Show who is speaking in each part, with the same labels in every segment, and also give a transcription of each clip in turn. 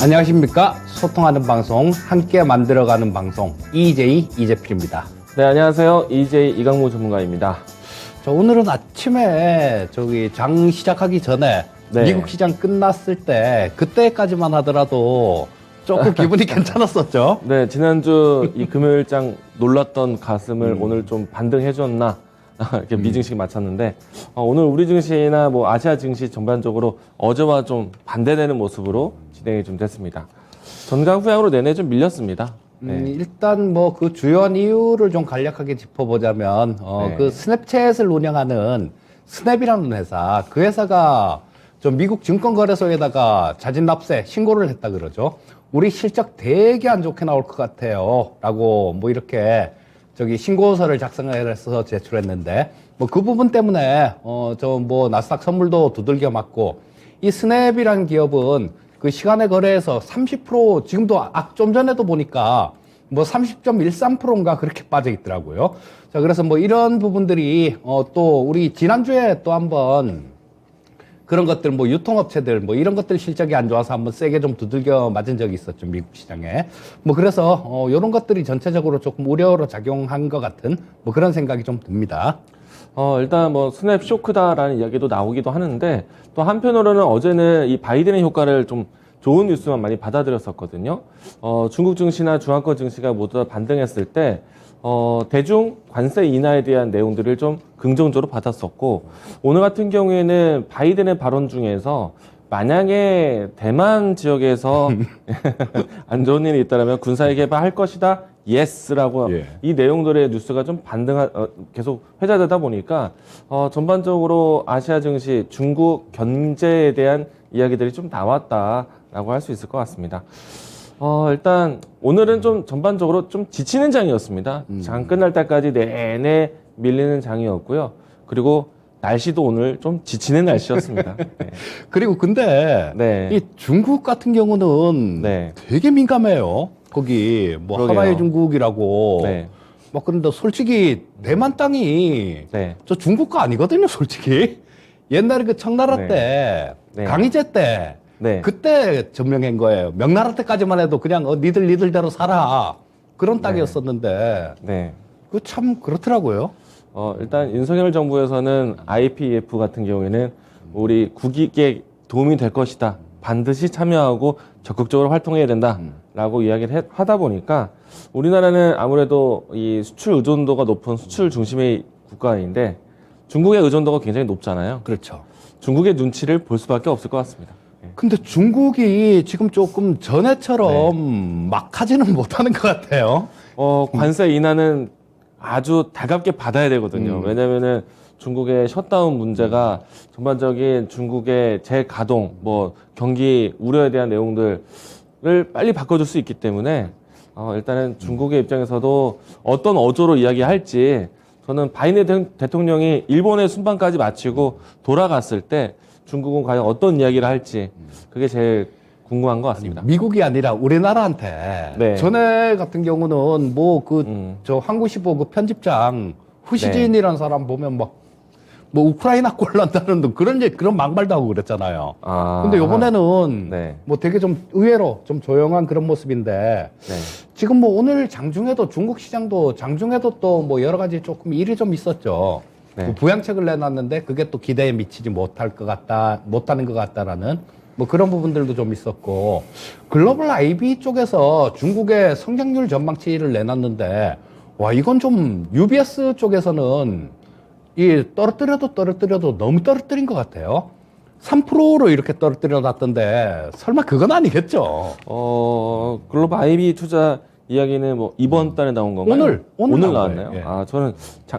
Speaker 1: 안녕하십니까. 소통하는 방송, 함께 만들어가는 방송 EJ 이재필입니다.
Speaker 2: 네, 안녕하세요. EJ 이강무 전문가입니다.
Speaker 1: 자, 오늘은 아침에 장 시작하기 전에
Speaker 2: 네.
Speaker 1: 미국 시장 끝났을 때 그때까지만 하더라도 조금 기분이 괜찮았었죠.
Speaker 2: 네, 지난주 이 금요일장 놀랐던 가슴을 오늘 좀 반등해줬나 이렇게 미증시 마쳤는데 오늘 우리 증시나 뭐 아시아 증시 전반적으로 어제와 좀 반대되는 모습으로 진행이 좀 됐습니다. 전강 후양으로 내내 좀 밀렸습니다. 네.
Speaker 1: 일단 뭐 그 주요한 이유를 좀 간략하게 짚어보자면
Speaker 2: 네.
Speaker 1: 그 스냅챗을 운영하는 스냅이라는 회사, 그 회사가 좀 미국 증권거래소에다가 자진 납세 신고를 했다 그러죠. 우리 실적 되게 안 좋게 나올 것 같아요 라고 뭐 이렇게 신고서를 작성해서 제출했는데 뭐 그 부분 때문에 저 뭐 나스닥 선물도 두들겨 맞고, 이 스냅이라는 기업은 그 시간의 거래에서 30% 지금도 좀 전에도 보니까 뭐 30.13%인가 그렇게 빠져 있더라고요. 자, 그래서 뭐 이런 부분들이 또 우리 지난주에 또 한번 그런 것들 뭐 유통업체들 뭐 이런 것들 실적이 안 좋아서 한번 세게 좀 두들겨 맞은 적이 있었죠, 미국 시장에. 뭐 그래서 이런 것들이 전체적으로 조금 우려로 작용한 것 같은 뭐 그런 생각이 좀 듭니다.
Speaker 2: 일단 뭐 스냅 쇼크다라는 이야기도 나오기도 하는데, 또 한편으로는 어제는 이 바이든의 효과를 좀 좋은 뉴스만 많이 받아들였었거든요. 중국 증시나 중화권 증시가 모두 다 반등했을 때 대중 관세 인하에 대한 내용들을 좀 긍정적으로 받았었고, 오늘 같은 경우에는 바이든의 발언 중에서 만약에 대만 지역에서 안 좋은 일이 있다면 군사력 개발할 것이다, 예스라고
Speaker 1: 예.
Speaker 2: 이 내용들의 뉴스가 좀 계속 회자되다 보니까 전반적으로 아시아 증시, 중국 경제에 대한 이야기들이 좀 나왔다라고 할 수 있을 것 같습니다. 일단 오늘은 좀 전반적으로 좀 지치는 장이었습니다. 장 끝날 때까지 내내 밀리는 장이었고요. 그리고 날씨도 오늘 좀 지치는 날씨였습니다. 네.
Speaker 1: 그리고 근데
Speaker 2: 네.
Speaker 1: 이 중국 같은 경우는
Speaker 2: 네.
Speaker 1: 되게 민감해요. 거기 뭐
Speaker 2: 그러게요.
Speaker 1: 하와이 중국이라고.
Speaker 2: 네.
Speaker 1: 막 그런데 솔직히 대만 땅이
Speaker 2: 네.
Speaker 1: 저 중국 거 아니거든요, 솔직히. 옛날에 그 청나라
Speaker 2: 네.
Speaker 1: 때,
Speaker 2: 네.
Speaker 1: 강희제 때,
Speaker 2: 네.
Speaker 1: 그때 점령한 거예요. 명나라 때까지만 해도 그냥 니들대로 살아. 그런 땅이었었는데,
Speaker 2: 네.
Speaker 1: 그 참 그렇더라고요.
Speaker 2: 일단 윤석열 정부에서는 IPEF 같은 경우에는 우리 국익에 도움이 될 것이다, 반드시 참여하고 적극적으로 활동해야 된다라고 이야기를 하다 보니까 우리나라는 아무래도 이 수출 의존도가 높은 수출 중심의 국가인데 중국의 의존도가 굉장히 높잖아요.
Speaker 1: 그렇죠.
Speaker 2: 중국의 눈치를 볼 수밖에 없을 것 같습니다.
Speaker 1: 근데 중국이 지금 조금 전에처럼 막 하지는 못하는 것 같아요.
Speaker 2: 관세 인하는 아주 달갑게 받아야 되거든요. 왜냐면은 중국의 셧다운 문제가 전반적인 중국의 재가동, 뭐 경기 우려에 대한 내용들을 빨리 바꿔줄 수 있기 때문에 일단은 중국의 입장에서도 어떤 어조로 이야기할지, 저는 바이든 대통령이 일본의 순방까지 마치고 돌아갔을 때 중국은 과연 어떤 이야기를 할지, 그게 제일 궁금한 것 같습니다.
Speaker 1: 미국이 아니라 우리나라한테
Speaker 2: 네.
Speaker 1: 전에 같은 경우는 뭐 저 한국시보 그 편집장 후시진이라는 사람 보면 뭐 우크라이나 꼴 난다는 그런 막말도 하고 그랬잖아요. 근데 요번에는
Speaker 2: 네.
Speaker 1: 뭐 되게 좀 의외로 좀 조용한 그런 모습인데,
Speaker 2: 네.
Speaker 1: 지금 뭐 오늘 장중에도 중국 시장도 장중에도 또 뭐 여러 가지 조금 일이 좀 있었죠.
Speaker 2: 네.
Speaker 1: 뭐 부양책을 내놨는데 그게 또 기대에 미치지 못하는 것 같다라는 뭐 그런 부분들도 좀 있었고, 글로벌 IB 쪽에서 중국의 성장률 전망치를 내놨는데, 와, 이건 좀 UBS 쪽에서는 이 떨어뜨려도 너무 떨어뜨린 것 같아요. 3%로 이렇게 떨어뜨려 놨던데 설마 그건 아니겠죠?
Speaker 2: 글로벌 IB 투자 이야기는 뭐 이번 달에 나온 건가요?
Speaker 1: 오늘 나온
Speaker 2: 나왔나요?
Speaker 1: 거예요. 예.
Speaker 2: 저는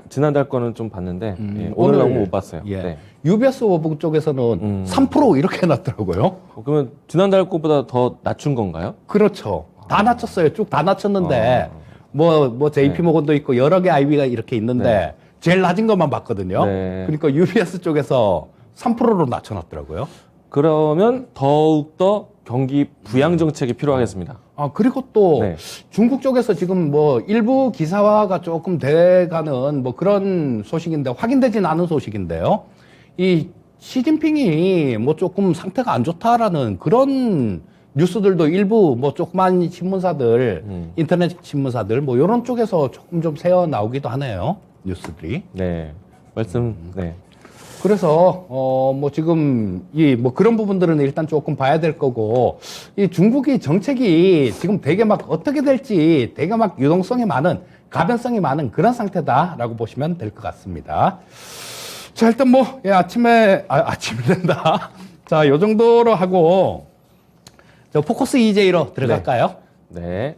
Speaker 2: 지난달 거는 좀 봤는데 오늘 나온 거 못 봤어요.
Speaker 1: 예.
Speaker 2: 네.
Speaker 1: UBS 워북 쪽에서는 3% 이렇게 해놨더라고요.
Speaker 2: 그러면 지난달 거보다 더 낮춘 건가요?
Speaker 1: 그렇죠. 다 낮췄어요. 쭉 다 낮췄는데 뭐 JP
Speaker 2: 네.
Speaker 1: 모건도 있고 여러 개 IB가 이렇게 있는데
Speaker 2: 네.
Speaker 1: 제일 낮은 것만 봤거든요.
Speaker 2: 네.
Speaker 1: 그러니까 UBS 쪽에서 3%로 낮춰놨더라고요.
Speaker 2: 그러면 더욱더 경기 부양 정책이 필요하겠습니다.
Speaker 1: 그리고 또
Speaker 2: 네.
Speaker 1: 중국 쪽에서 지금 뭐 일부 기사화가 조금 돼가는 뭐 그런 소식인데, 확인되진 않은 소식인데요. 이 시진핑이 뭐 조금 상태가 안 좋다라는 그런 뉴스들도 일부 뭐 조그만 신문사들, 인터넷 신문사들 뭐 이런 쪽에서 조금 좀 새어 나오기도 하네요. 뉴스들이.
Speaker 2: 네. 말씀, 네.
Speaker 1: 그래서 뭐 지금 이 뭐 그런 부분들은 일단 조금 봐야 될 거고, 이 중국이 정책이 지금 되게 막 어떻게 될지 되게 막 유동성이 많은, 가변성이 많은 그런 상태다라고 보시면 될 것 같습니다. 자, 일단 뭐 아침이 된다. 자, 요 정도로 하고 저 포커스 EJ로 들어갈까요?
Speaker 2: 네.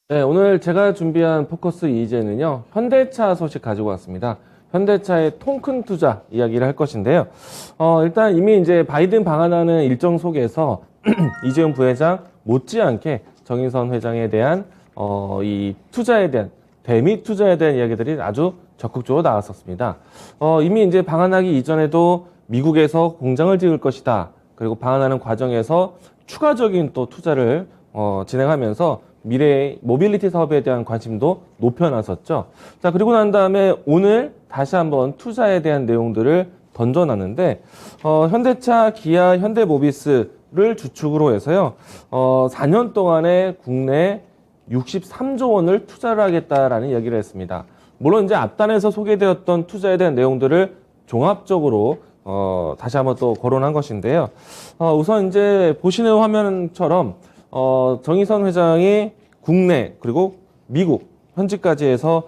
Speaker 2: 네, 오늘 제가 준비한 포커스 EJ는요, 현대차 소식 가지고 왔습니다. 현대차의 통 큰 투자 이야기를 할 것인데요. 일단 이미 이제 바이든 방한하는 일정 속에서 이재용 부회장 못지않게 정의선 회장에 대한 이 투자에 대한 대미 투자에 대한 이야기들이 아주 적극적으로 나왔었습니다. 이미 이제 방한하기 이전에도 미국에서 공장을 지을 것이다. 그리고 방한하는 과정에서 추가적인 또 투자를 진행하면서 미래의 모빌리티 사업에 대한 관심도 높여놨었죠. 자, 그리고 난 다음에 오늘 다시 한번 투자에 대한 내용들을 던져놨는데, 현대차, 기아, 현대모비스를 주축으로 해서요, 4년 동안에 국내 63조 원을 투자를 하겠다라는 이야기를 했습니다. 물론 이제 앞단에서 소개되었던 투자에 대한 내용들을 종합적으로 다시 한번 또 거론한 것인데요. 우선 이제 보시는 화면처럼 정의선 회장이 국내 그리고 미국 현지까지 해서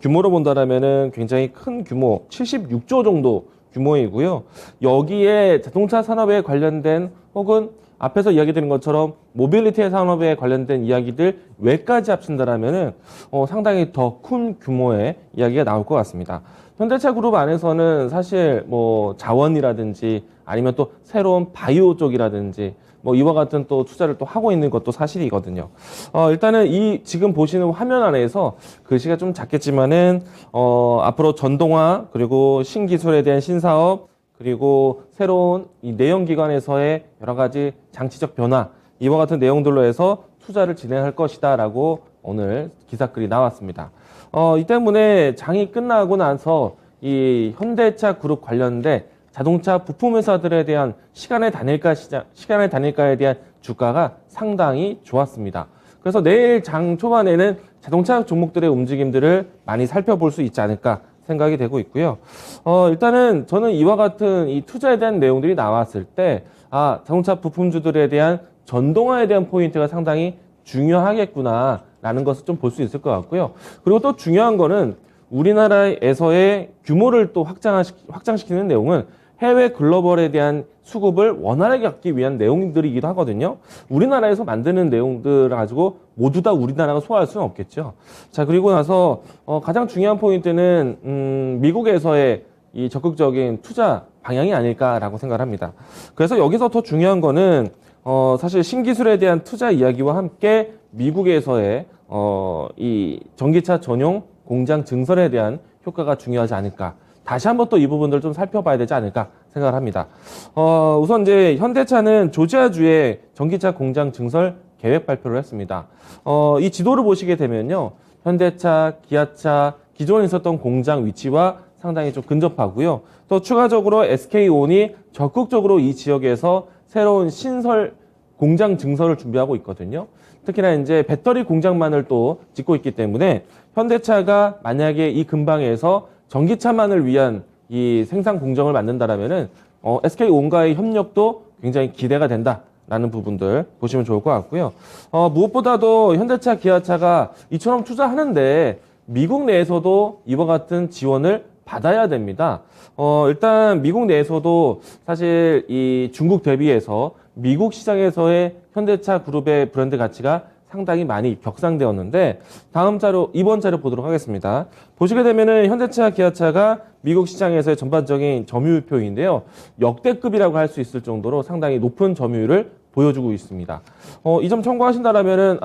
Speaker 2: 규모로 본다라면은 굉장히 큰 규모 76조 정도 규모이고요. 여기에 자동차 산업에 관련된 혹은 앞에서 이야기 드린 것처럼 모빌리티 산업에 관련된 이야기들 외까지 합친다라면은 상당히 더 큰 규모의 이야기가 나올 것 같습니다. 현대차 그룹 안에서는 사실 뭐 자원이라든지 아니면 또 새로운 바이오 쪽이라든지 뭐 이와 같은 또 투자를 또 하고 있는 것도 사실이거든요. 일단은 이 지금 보시는 화면 안에서 글씨가 좀 작겠지만은 앞으로 전동화 그리고 신기술에 대한 신사업 그리고 새로운 이 내연기관에서의 여러 가지 장치적 변화 이와 같은 내용들로 해서 투자를 진행할 것이다라고 오늘 기사글이 나왔습니다. 이 때문에 장이 끝나고 나서 이 현대차 그룹 관련된 자동차 부품 회사들에 대한 시간의 단일가에 대한 주가가 상당히 좋았습니다. 그래서 내일 장 초반에는 자동차 종목들의 움직임들을 많이 살펴볼 수 있지 않을까 생각이 되고 있고요. 일단은 저는 이와 같은 이 투자에 대한 내용들이 나왔을 때, 자동차 부품주들에 대한 전동화에 대한 포인트가 상당히 중요하겠구나라는 것을 좀 볼 수 있을 것 같고요. 그리고 또 중요한 거는 우리나라에서의 규모를 또 확장시키는 내용은 해외 글로벌에 대한 수급을 원활하게 갖기 위한 내용들이기도 하거든요. 우리나라에서 만드는 내용들을 가지고 모두 다 우리나라가 소화할 수는 없겠죠. 자, 그리고 나서 가장 중요한 포인트는 미국에서의 이 적극적인 투자 방향이 아닐까라고 생각을 합니다. 그래서 여기서 더 중요한 거는 사실 신기술에 대한 투자 이야기와 함께 미국에서의 이 전기차 전용 공장 증설에 대한 효과가 중요하지 않을까. 다시 한번 또 이 부분들을 좀 살펴봐야 되지 않을까 생각을 합니다. 우선 이제 현대차는 조지아주에 전기차 공장 증설 계획 발표를 했습니다. 이 지도를 보시게 되면요. 현대차, 기아차, 기존에 있었던 공장 위치와 상당히 좀 근접하고요. 또 추가적으로 SK온이 적극적으로 이 지역에서 새로운 신설 공장 증설을 준비하고 있거든요. 특히나 이제 배터리 공장만을 또 짓고 있기 때문에 현대차가 만약에 이 근방에서 전기차만을 위한 이 생산 공정을 만든다라면은 SK온과의 협력도 굉장히 기대가 된다라는 부분들 보시면 좋을 것 같고요. 무엇보다도 현대차, 기아차가 이처럼 투자하는데 미국 내에서도 이와 같은 지원을 받아야 됩니다. 일단 미국 내에서도 사실 이 중국 대비해서 미국 시장에서의 현대차 그룹의 브랜드 가치가 상당히 많이 격상되었는데 이번 자료 보도록 하겠습니다. 보시게 되면은 현대차, 기아차가 미국 시장에서의 전반적인 점유율표인데요. 역대급이라고 할 수 있을 정도로 상당히 높은 점유율을 보여주고 있습니다. 이 점 참고하신다라면은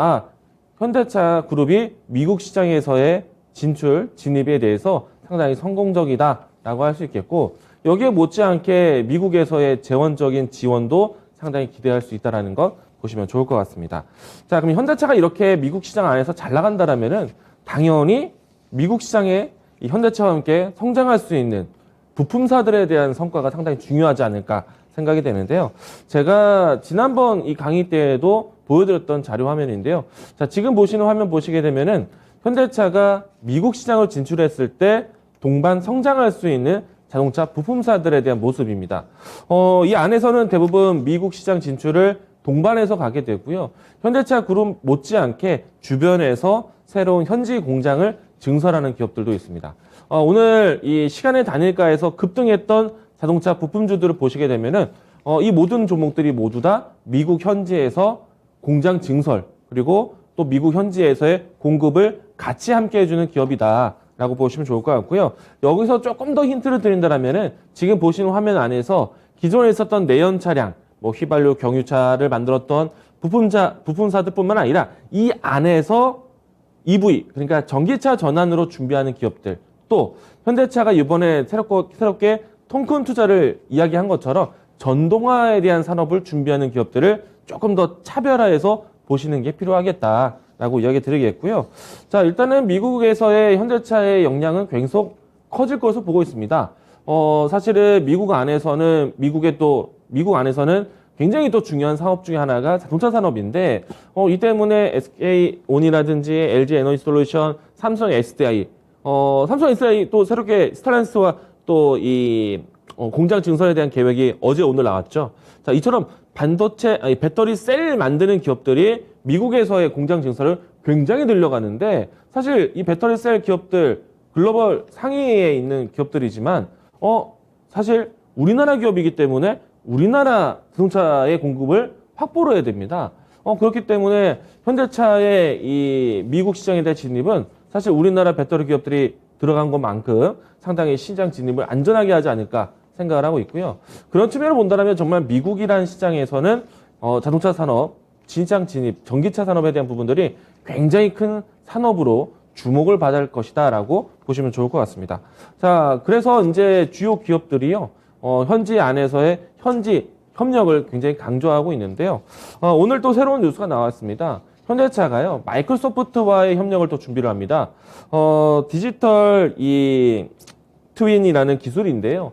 Speaker 2: 현대차 그룹이 미국 시장에서의 진입에 대해서 상당히 성공적이다라고 할 수 있겠고 여기에 못지않게 미국에서의 재원적인 지원도 상당히 기대할 수 있다라는 것 보시면 좋을 것 같습니다. 자, 그럼 현대차가 이렇게 미국 시장 안에서 잘 나간다라면은 당연히 미국 시장에 이 현대차와 함께 성장할 수 있는 부품사들에 대한 성과가 상당히 중요하지 않을까 생각이 되는데요. 제가 지난번 이 강의 때에도 보여드렸던 자료 화면인데요. 자, 지금 보시는 화면 보시게 되면은 현대차가 미국 시장을 진출했을 때 동반 성장할 수 있는 자동차 부품사들에 대한 모습입니다. 이 안에서는 대부분 미국 시장 진출을 동반해서 가게 되고요. 현대차 그룹 못지않게 주변에서 새로운 현지 공장을 증설하는 기업들도 있습니다. 오늘 이 시간의 단일가에서 급등했던 자동차 부품주들을 보시게 되면은 이 모든 종목들이 모두 다 미국 현지에서 공장 증설 그리고 또 미국 현지에서의 공급을 같이 함께 해주는 기업이다라고 보시면 좋을 것 같고요. 여기서 조금 더 힌트를 드린다면은 지금 보시는 화면 안에서 기존에 있었던 내연 차량, 뭐 휘발유, 경유차를 만들었던 부품사들뿐만 아니라 이 안에서 EV, 그러니까 전기차 전환으로 준비하는 기업들, 또 현대차가 이번에 새롭게 통큰 투자를 이야기한 것처럼 전동화에 대한 산업을 준비하는 기업들을 조금 더 차별화해서 보시는 게 필요하겠다라고 이야기 드리겠고요. 자, 일단은 미국에서의 현대차의 역량은 계속 커질 것으로 보고 있습니다. 사실은 미국 안에서는 굉장히 또 중요한 사업 중에 하나가 자동차 산업인데, 이 때문에 SK온이라든지 LG 에너지 솔루션, 삼성 SDI, 삼성 SDI 또 새롭게 스텔란티스와 또 이 공장 증설에 대한 계획이 어제 오늘 나왔죠. 자, 이처럼 배터리 셀 만드는 기업들이 미국에서의 공장 증설을 굉장히 늘려가는데, 사실 이 배터리 셀 기업들 글로벌 상위에 있는 기업들이지만, 사실 우리나라 기업이기 때문에 우리나라 자동차의 공급을 확보를 해야 됩니다. 그렇기 때문에 현대차의 이 미국 시장에 대한 진입은 사실 우리나라 배터리 기업들이 들어간 것만큼 상당히 시장 진입을 안전하게 하지 않을까 생각을 하고 있고요. 그런 측면을 본다면 정말 미국이라는 시장에서는 자동차 산업, 시장 진입, 전기차 산업에 대한 부분들이 굉장히 큰 산업으로 주목을 받을 것이다라고 보시면 좋을 것 같습니다. 자, 그래서 이제 주요 기업들이요, 현지 안에서의 현지 협력을 굉장히 강조하고 있는데요. 오늘 또 새로운 뉴스가 나왔습니다. 현대차가요, 마이크로소프트와의 협력을 또 준비를 합니다. 디지털 트윈이라는 기술인데요.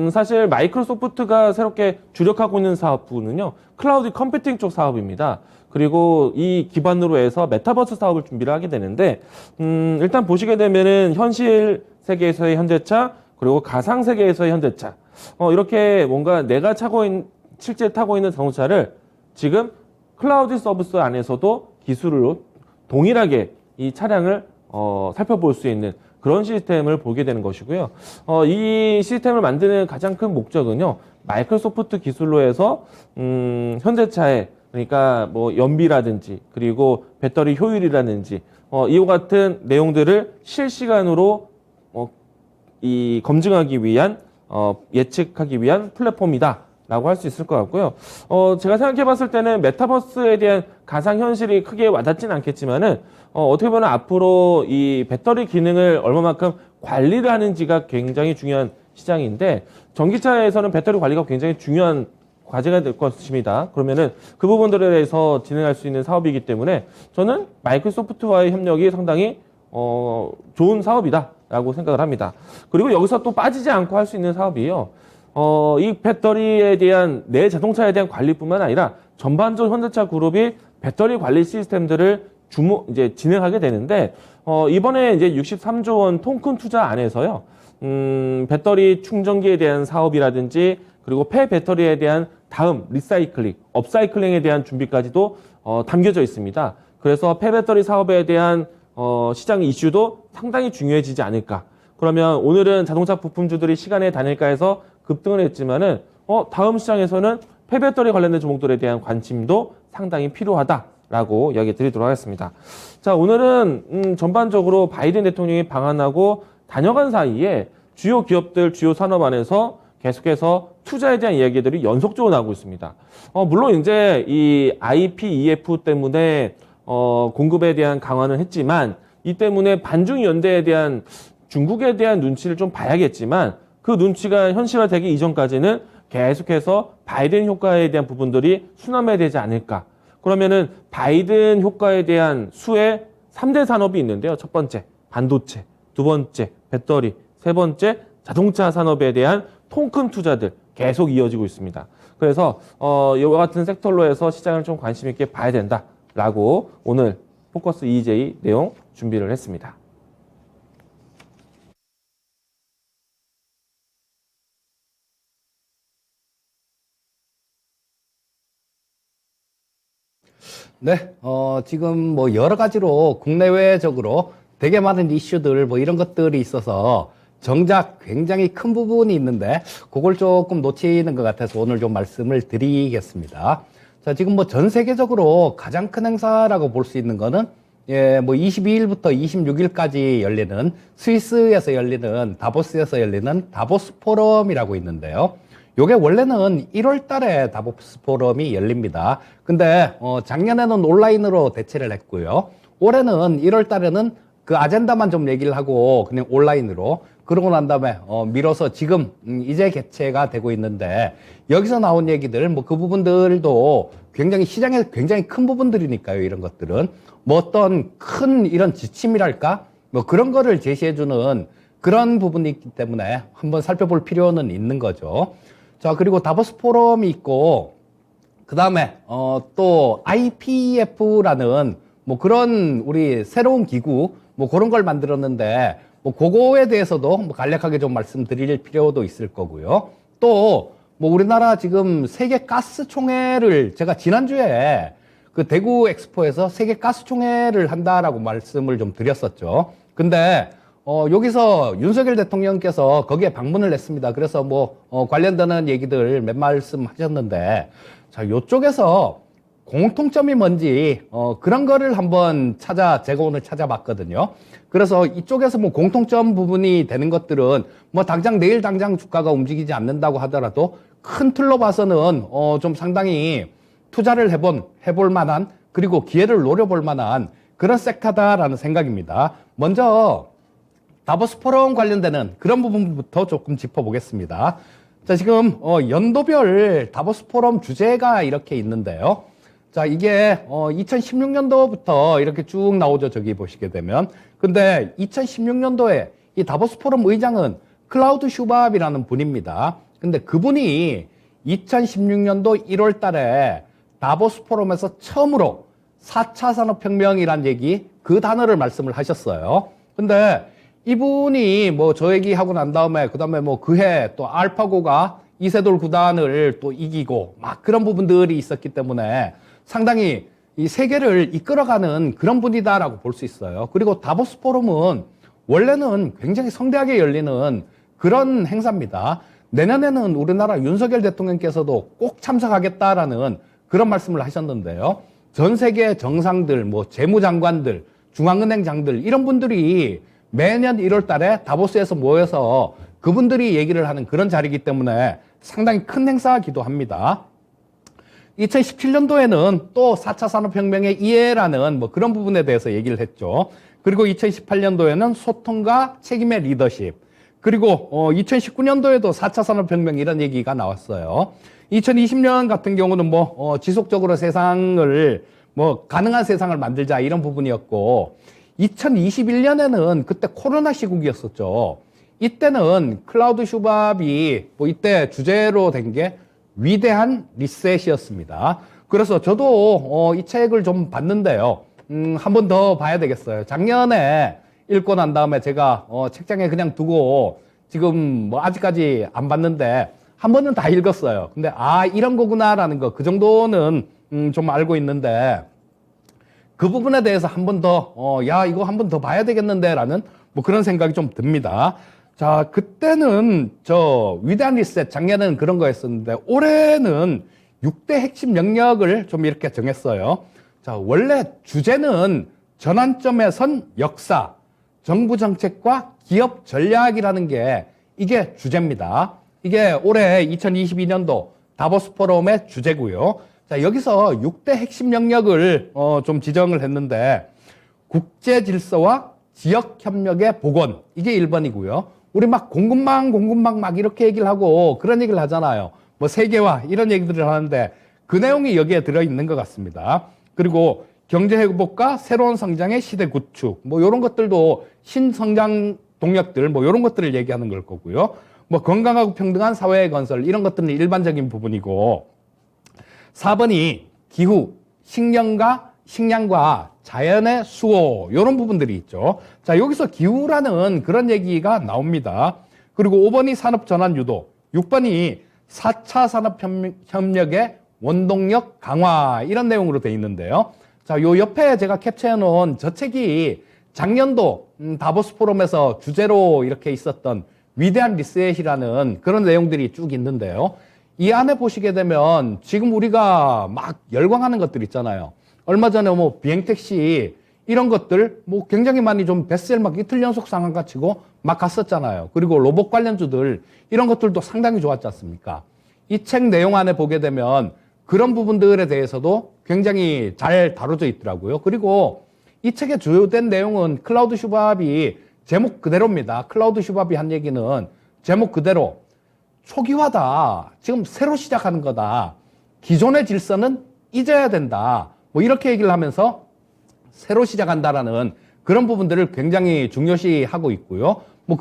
Speaker 2: 사실 마이크로소프트가 새롭게 주력하고 있는 사업부는요, 클라우드 컴퓨팅 쪽 사업입니다. 그리고 이 기반으로 해서 메타버스 사업을 준비를 하게 되는데, 일단 보시게 되면은 현실 세계에서의 현대차, 그리고 가상 세계에서의 현대차, 이렇게 뭔가 내가 실제 타고 있는 자동차를 지금 클라우드 서비스 안에서도 기술로 동일하게 이 차량을 살펴볼 수 있는 그런 시스템을 보게 되는 것이고요. 이 시스템을 만드는 가장 큰 목적은요, 마이크로소프트 기술로 해서 현대차의, 그러니까 뭐 연비라든지 그리고 배터리 효율이라든지 이와 같은 내용들을 실시간으로 검증하기 위한, 예측하기 위한 플랫폼이다 라고 할 수 있을 것 같고요. 제가 생각해 봤을 때는 메타버스에 대한 가상현실이 크게 와닿지는 않겠지만은, 어떻게 보면 앞으로 이 배터리 기능을 얼마만큼 관리를 하는지가 굉장히 중요한 시장인데, 전기차에서는 배터리 관리가 굉장히 중요한 과제가 될 것입니다. 그러면은 그 부분들에 대해서 진행할 수 있는 사업이기 때문에 저는 마이크로소프트와의 협력이 상당히 좋은 사업이다라고 생각을 합니다. 그리고 여기서 또 빠지지 않고 할 수 있는 사업이에요. 이 배터리에 대한, 내 자동차에 대한 관리뿐만 아니라 전반적으로 현대차 그룹이 배터리 관리 시스템들을 이제 진행하게 되는데, 이번에 이제 63조 원 통큰 투자 안에서요, 배터리 충전기에 대한 사업이라든지, 그리고 폐배터리에 대한 다음 리사이클링, 업사이클링에 대한 준비까지도 담겨져 있습니다. 그래서 폐배터리 사업에 대한 시장 이슈도 상당히 중요해지지 않을까. 그러면 오늘은 자동차 부품주들이 시간의 단일가에서 급등을 했지만은, 다음 시장에서는 폐배터리 관련된 종목들에 대한 관심도 상당히 필요하다라고 이야기 드리도록 하겠습니다. 자, 오늘은 전반적으로 바이든 대통령이 방한하고 다녀간 사이에 주요 기업들, 주요 산업 안에서 계속해서 투자에 대한 이야기들이 연속적으로 나오고 있습니다. 물론 이제 이 IPEF 때문에 공급에 대한 강화는 했지만, 이 때문에 반중 연대에 대한 중국에 대한 눈치를 좀 봐야겠지만, 그 눈치가 현실화되기 이전까지는 계속해서 바이든 효과에 대한 부분들이 수렴해야 되지 않을까. 그러면은 바이든 효과에 대한 수의 3대 산업이 있는데요. 첫 번째, 반도체. 두 번째 배터리, 세 번째 자동차 산업에 대한 통큰 투자들 계속 이어지고 있습니다. 그래서 이와 같은 섹터로 해서 시장을 좀 관심 있게 봐야 된다라고 오늘 포커스 EJ 내용 준비를 했습니다.
Speaker 1: 네, 지금 뭐 여러 가지로 국내외적으로 되게 많은 이슈들 뭐 이런 것들이 있어서 정작 굉장히 큰 부분이 있는데 그걸 조금 놓치는 것 같아서 오늘 좀 말씀을 드리겠습니다. 자, 지금 뭐 전 세계적으로 가장 큰 행사라고 볼 수 있는 거는 뭐 22일부터 26일까지 열리는 스위스에서 열리는 다보스에서 열리는 다보스 포럼이라고 있는데요. 요게 원래는 1월 달에 다보스 포럼이 열립니다. 근데 작년에는 온라인으로 대체를 했고요. 올해는 1월 달에는 그 아젠다만 좀 얘기를 하고 그냥 온라인으로 그러고 난 다음에 미뤄서 지금 이제 개최가 되고 있는데 여기서 나온 얘기들 뭐 그 부분들도 굉장히 시장에 굉장히 큰 부분들이니까요. 이런 것들은 뭐 어떤 큰 이런 지침이랄까 뭐 그런 거를 제시해주는 그런 부분이 있기 때문에 한번 살펴볼 필요는 있는 거죠. 자, 그리고 다보스 포럼이 있고 그 다음에 또 IPF라는 뭐 그런 우리 새로운 기구 뭐 그런 걸 만들었는데 뭐 그거에 대해서도 뭐 간략하게 좀 말씀드릴 필요도 있을 거고요. 또 뭐 우리나라 지금 세계 가스 총회를 제가 지난주에 그 대구 엑스포에서 세계 가스 총회를 한다라고 말씀을 좀 드렸었죠. 근데 여기서 윤석열 대통령께서 거기에 방문을 했습니다. 그래서 뭐 관련되는 얘기들 몇 말씀 하셨는데 자, 요쪽에서 공통점이 뭔지 그런 거를 한번 제가 오늘 찾아봤거든요. 그래서 이쪽에서 뭐 공통점 부분이 되는 것들은 뭐 내일 당장 주가가 움직이지 않는다고 하더라도 큰 틀로 봐서는 좀 상당히 투자를 해볼 만한 그리고 기회를 노려볼 만한 그런 섹터다라는 생각입니다. 먼저 다보스 포럼 관련되는 그런 부분부터 조금 짚어보겠습니다. 자, 지금 연도별 다보스 포럼 주제가 이렇게 있는데요. 자, 이게 2016년도부터 이렇게 쭉 나오죠. 저기 보시게 되면. 근데 2016년도에 이 다보스 포럼 의장은 클라우드 슈밥이라는 분입니다. 근데 그분이 2016년도 1월 달에 다보스 포럼에서 처음으로 4차 산업혁명이란 얘기, 그 단어를 말씀을 하셨어요. 근데 이분이 뭐 저 얘기하고 난 다음에 그다음에 뭐 그해 또 알파고가 이세돌 구단을 또 이기고 막 그런 부분들이 있었기 때문에 상당히 이 세계를 이끌어가는 그런 분이다라고 볼 수 있어요. 그리고 다보스 포럼은 원래는 굉장히 성대하게 열리는 그런 행사입니다. 내년에는 우리나라 윤석열 대통령께서도 꼭 참석하겠다라는 그런 말씀을 하셨는데요. 전 세계 정상들, 뭐 재무장관들, 중앙은행장들 이런 분들이 매년 1월 달에 다보스에서 모여서 그분들이 얘기를 하는 그런 자리이기 때문에 상당히 큰 행사이기도 합니다. 2017년도에는 또 4차 산업혁명의 이해라는 뭐 그런 부분에 대해서 얘기를 했죠. 그리고 2018년도에는 소통과 책임의 리더십. 그리고 2019년도에도 4차 산업혁명 이런 얘기가 나왔어요. 2020년 같은 경우는 뭐 지속적으로 세상을 뭐 가능한 세상을 만들자 이런 부분이었고 2021년에는 그때 코로나 시국이었었죠. 이때는 클라우드 슈밥이 뭐 이때 주제로 된 게 위대한 리셋이었습니다. 그래서 저도 이 책을 좀 봤는데요. 한 번 더 봐야 되겠어요. 작년에 읽고 난 다음에 제가 책장에 그냥 두고 지금 뭐 아직까지 안 봤는데 한 번은 다 읽었어요. 근데 이런 거구나라는 거 그 정도는 좀 알고 있는데 그 부분에 대해서 한 번 더 이거 한 번 더 봐야 되겠는데 라는 뭐 그런 생각이 좀 듭니다. 자, 그때는 위대한 리셋 작년에는 그런 거였었는데 올해는 6대 핵심 영역을 좀 이렇게 정했어요. 자, 원래 주제는 전환점에 선 역사, 정부 정책과 기업 전략이라는 게 이게 주제입니다. 이게 올해 2022년도 다보스 포럼의 주제고요. 자, 여기서 6대 핵심 영역을 좀 지정을 했는데 국제 질서와 지역 협력의 복원, 이게 1번이고요. 우리 막 공급망 막 이렇게 얘기를 하고 그런 얘기를 하잖아요. 뭐 세계화 이런 얘기들을 하는데 그 내용이 여기에 들어있는 것 같습니다. 그리고 경제 회복과 새로운 성장의 시대 구축, 뭐 이런 것들도 신성장 동력들 뭐 이런 것들을 얘기하는 걸 거고요. 뭐 건강하고 평등한 사회의 건설 이런 것들은 일반적인 부분이고 4번이 기후, 식량과 자연의 수호 이런 부분들이 있죠. 자, 여기서 기후라는 그런 얘기가 나옵니다. 그리고 5번이 산업전환 유도, 6번이 4차 산업협력의 원동력 강화 이런 내용으로 되어 있는데요. 자, 요 옆에 제가 캡처해 놓은 저 책이 작년도 다보스 포럼에서 주제로 이렇게 있었던 위대한 리셋이라는 그런 내용들이 쭉 있는데요. 이 안에 보시게 되면 지금 우리가 막 열광하는 것들 있잖아요. 얼마 전에 뭐 비행택시 이런 것들 뭐 굉장히 많이 좀 베스트셀러 막 이틀 연속 상한가 치고 막 갔었잖아요. 그리고 로봇 관련주들 이런 것들도 상당히 좋았지 않습니까? 이 책 내용 안에 보게 되면 그런 부분들에 대해서도 굉장히 잘 다뤄져 있더라고요. 그리고 이 책의 주요된 내용은 클라우드 슈밥이 제목 그대로입니다. 클라우드 슈밥이 한 얘기는 제목 그대로 초기화다. 지금 새로 시작하는 거다. 기존의 질서는 잊어야 된다. 뭐 이렇게 얘기를 하면서 새로 시작한다라는 그런 부분들을 굉장히 중요시하고 있고요. 뭐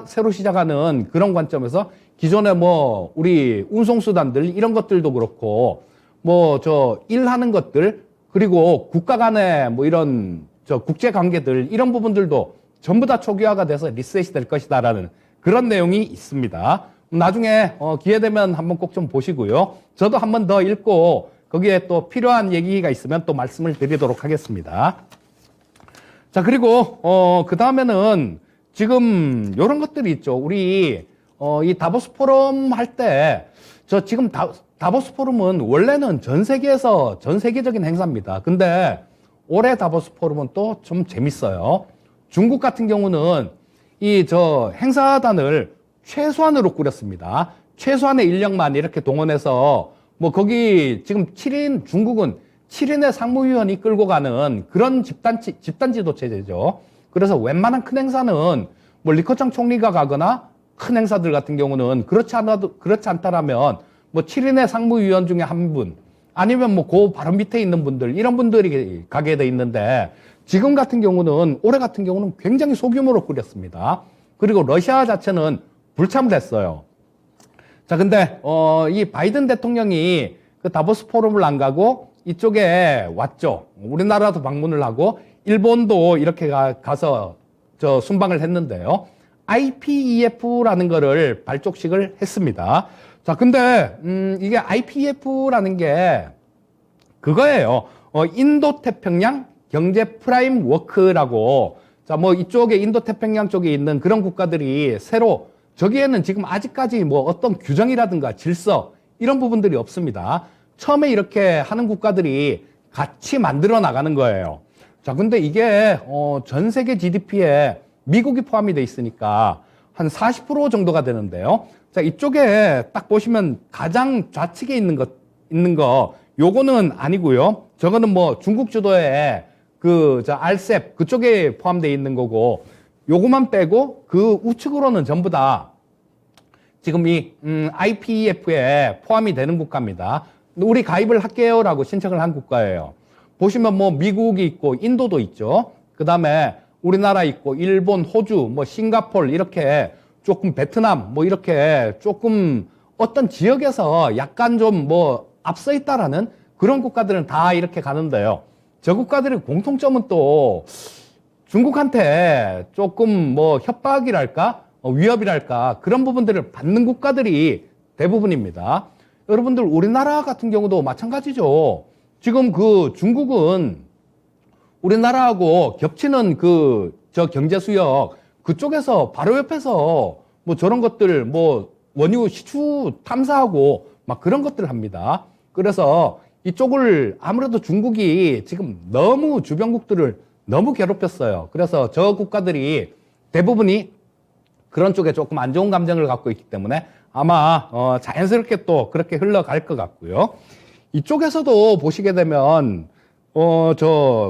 Speaker 1: 새로 시작하는 그런 관점에서 기존에 뭐 우리 운송수단들 이런 것들도 그렇고 뭐 일하는 것들 그리고 국가 간의 뭐 이런 국제 관계들 이런 부분들도 전부 다 초기화가 돼서 리셋이 될 것이다라는 그런 내용이 있습니다. 나중에 기회 되면 한번 꼭 좀 보시고요. 저도 한번 더 읽고 거기에 또 필요한 얘기가 있으면 또 말씀을 드리도록 하겠습니다. 자, 그리고 그 다음에는 지금 이런 것들이 있죠. 우리 이 다보스 포럼 할 때 지금 다보스 포럼은 원래는 전 세계적인 행사입니다. 근데 올해 다보스 포럼은 또 좀 재밌어요. 중국 같은 경우는 이 행사단을 최소한으로 꾸렸습니다. 최소한의 인력만 이렇게 동원해서 뭐 거기 지금 중국은 7인의 상무위원이 끌고 가는 그런 집단지도 체제죠. 그래서 웬만한 큰 행사는 뭐 리커창 총리가 가거나 큰 행사들 같은 경우는 그렇지 않다라면 뭐 7인의 상무위원 중에 한 분 아니면 뭐 그 바로 밑에 있는 분들 이런 분들이 가게 돼 있는데 지금 같은 경우는 올해 같은 경우는 굉장히 소규모로 꾸렸습니다. 그리고 러시아 자체는 불참됐어요. 자, 근데 이 바이든 대통령이 그 다보스 포럼을 안 가고 이쪽에 왔죠. 우리나라도 방문을 하고 일본도 이렇게 가서 순방을 했는데요. IPEF라는 거를 발족식을 했습니다. 자, 근데 이게 IPEF라는 게 그거예요. 인도태평양 경제 프라임워크라고 자, 뭐 이쪽에 인도태평양 쪽에 있는 그런 국가들이 새로 저기에는 지금 아직까지 뭐 어떤 규정이라든가 질서 이런 부분들이 없습니다. 처음에 이렇게 하는 국가들이 같이 만들어 나가는 거예요. 자, 근데 이게 전 세계 GDP에 미국이 포함이 돼 있으니까 한 40% 정도가 되는데요. 자, 이쪽에 딱 보시면 가장 좌측에 있는 거 요거는 아니고요. 저거는 뭐 중국 주도의 RCEP 그쪽에 포함되어 있는 거고 요거만 빼고 그 우측으로는 전부 다 지금 이 IPEF에 포함이 되는 국가입니다. 우리 가입을 할게요라고 신청을 한 국가예요. 보시면 뭐 미국이 있고 인도도 있죠. 그 다음에 우리나라 있고 일본, 호주, 뭐 싱가폴 이렇게 조금 베트남 뭐 이렇게 조금 어떤 지역에서 약간 좀 뭐 앞서 있다라는 그런 국가들은 다 이렇게 가는데요. 저 국가들의 공통점은 또 중국한테 조금 뭐 협박이랄까 위협이랄까 그런 부분들을 받는 국가들이 대부분입니다. 여러분들 우리나라 같은 경우도 마찬가지죠. 지금 그 중국은 우리나라하고 겹치는 경제 수역 그쪽에서 바로 옆에서 뭐 저런 것들 뭐 원유 시추 탐사하고 막 그런 것들을 합니다. 그래서 이쪽을 아무래도 중국이 지금 너무 주변국들을 너무 괴롭혔어요. 그래서 저 국가들이 대부분이 그런 쪽에 조금 안 좋은 감정을 갖고 있기 때문에 아마 자연스럽게 또 그렇게 흘러갈 것 같고요. 이쪽에서도 보시게 되면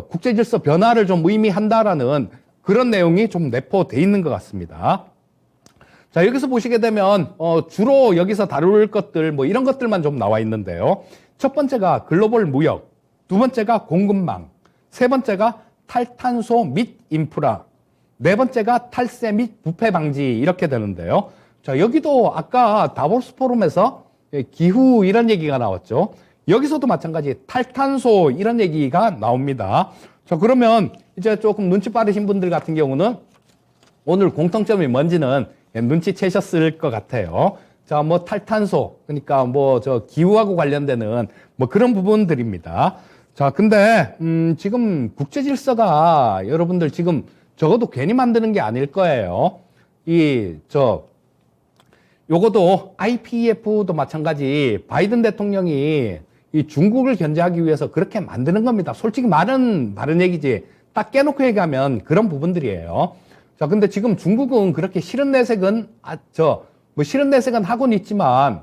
Speaker 1: 국제 질서 변화를 좀 의미한다라는 그런 내용이 좀 내포돼 있는 것 같습니다. 자, 여기서 보시게 되면 주로 여기서 다룰 것들 뭐 이런 것들만 좀 나와 있는데요. 첫 번째가 글로벌 무역, 두 번째가 공급망, 세 번째가 탈탄소 및 인프라, 네 번째가 탈세 및 부패 방지 이렇게 되는데요. 자, 여기도 아까 다보스 포럼에서 기후 이런 얘기가 나왔죠. 여기서도 마찬가지 탈탄소 이런 얘기가 나옵니다. 자, 그러면 이제 조금 눈치 빠르신 분들 같은 경우는 오늘 공통점이 뭔지는 눈치채셨을 것 같아요. 자, 뭐 탈탄소, 그러니까 뭐 저 기후하고 관련되는 뭐 그런 부분들입니다. 자, 근데 지금 국제 질서가 여러분들 지금 적어도 괜히 만드는 게 아닐 거예요. 요거도 IPEF도 마찬가지 바이든 대통령이 이 중국을 견제하기 위해서 그렇게 만드는 겁니다. 솔직히 말은 다른 얘기지. 딱 깨놓고 얘기하면 그런 부분들이에요. 자, 근데 지금 중국은 그렇게 싫은 내색은, 싫은 내색은 하고는 있지만,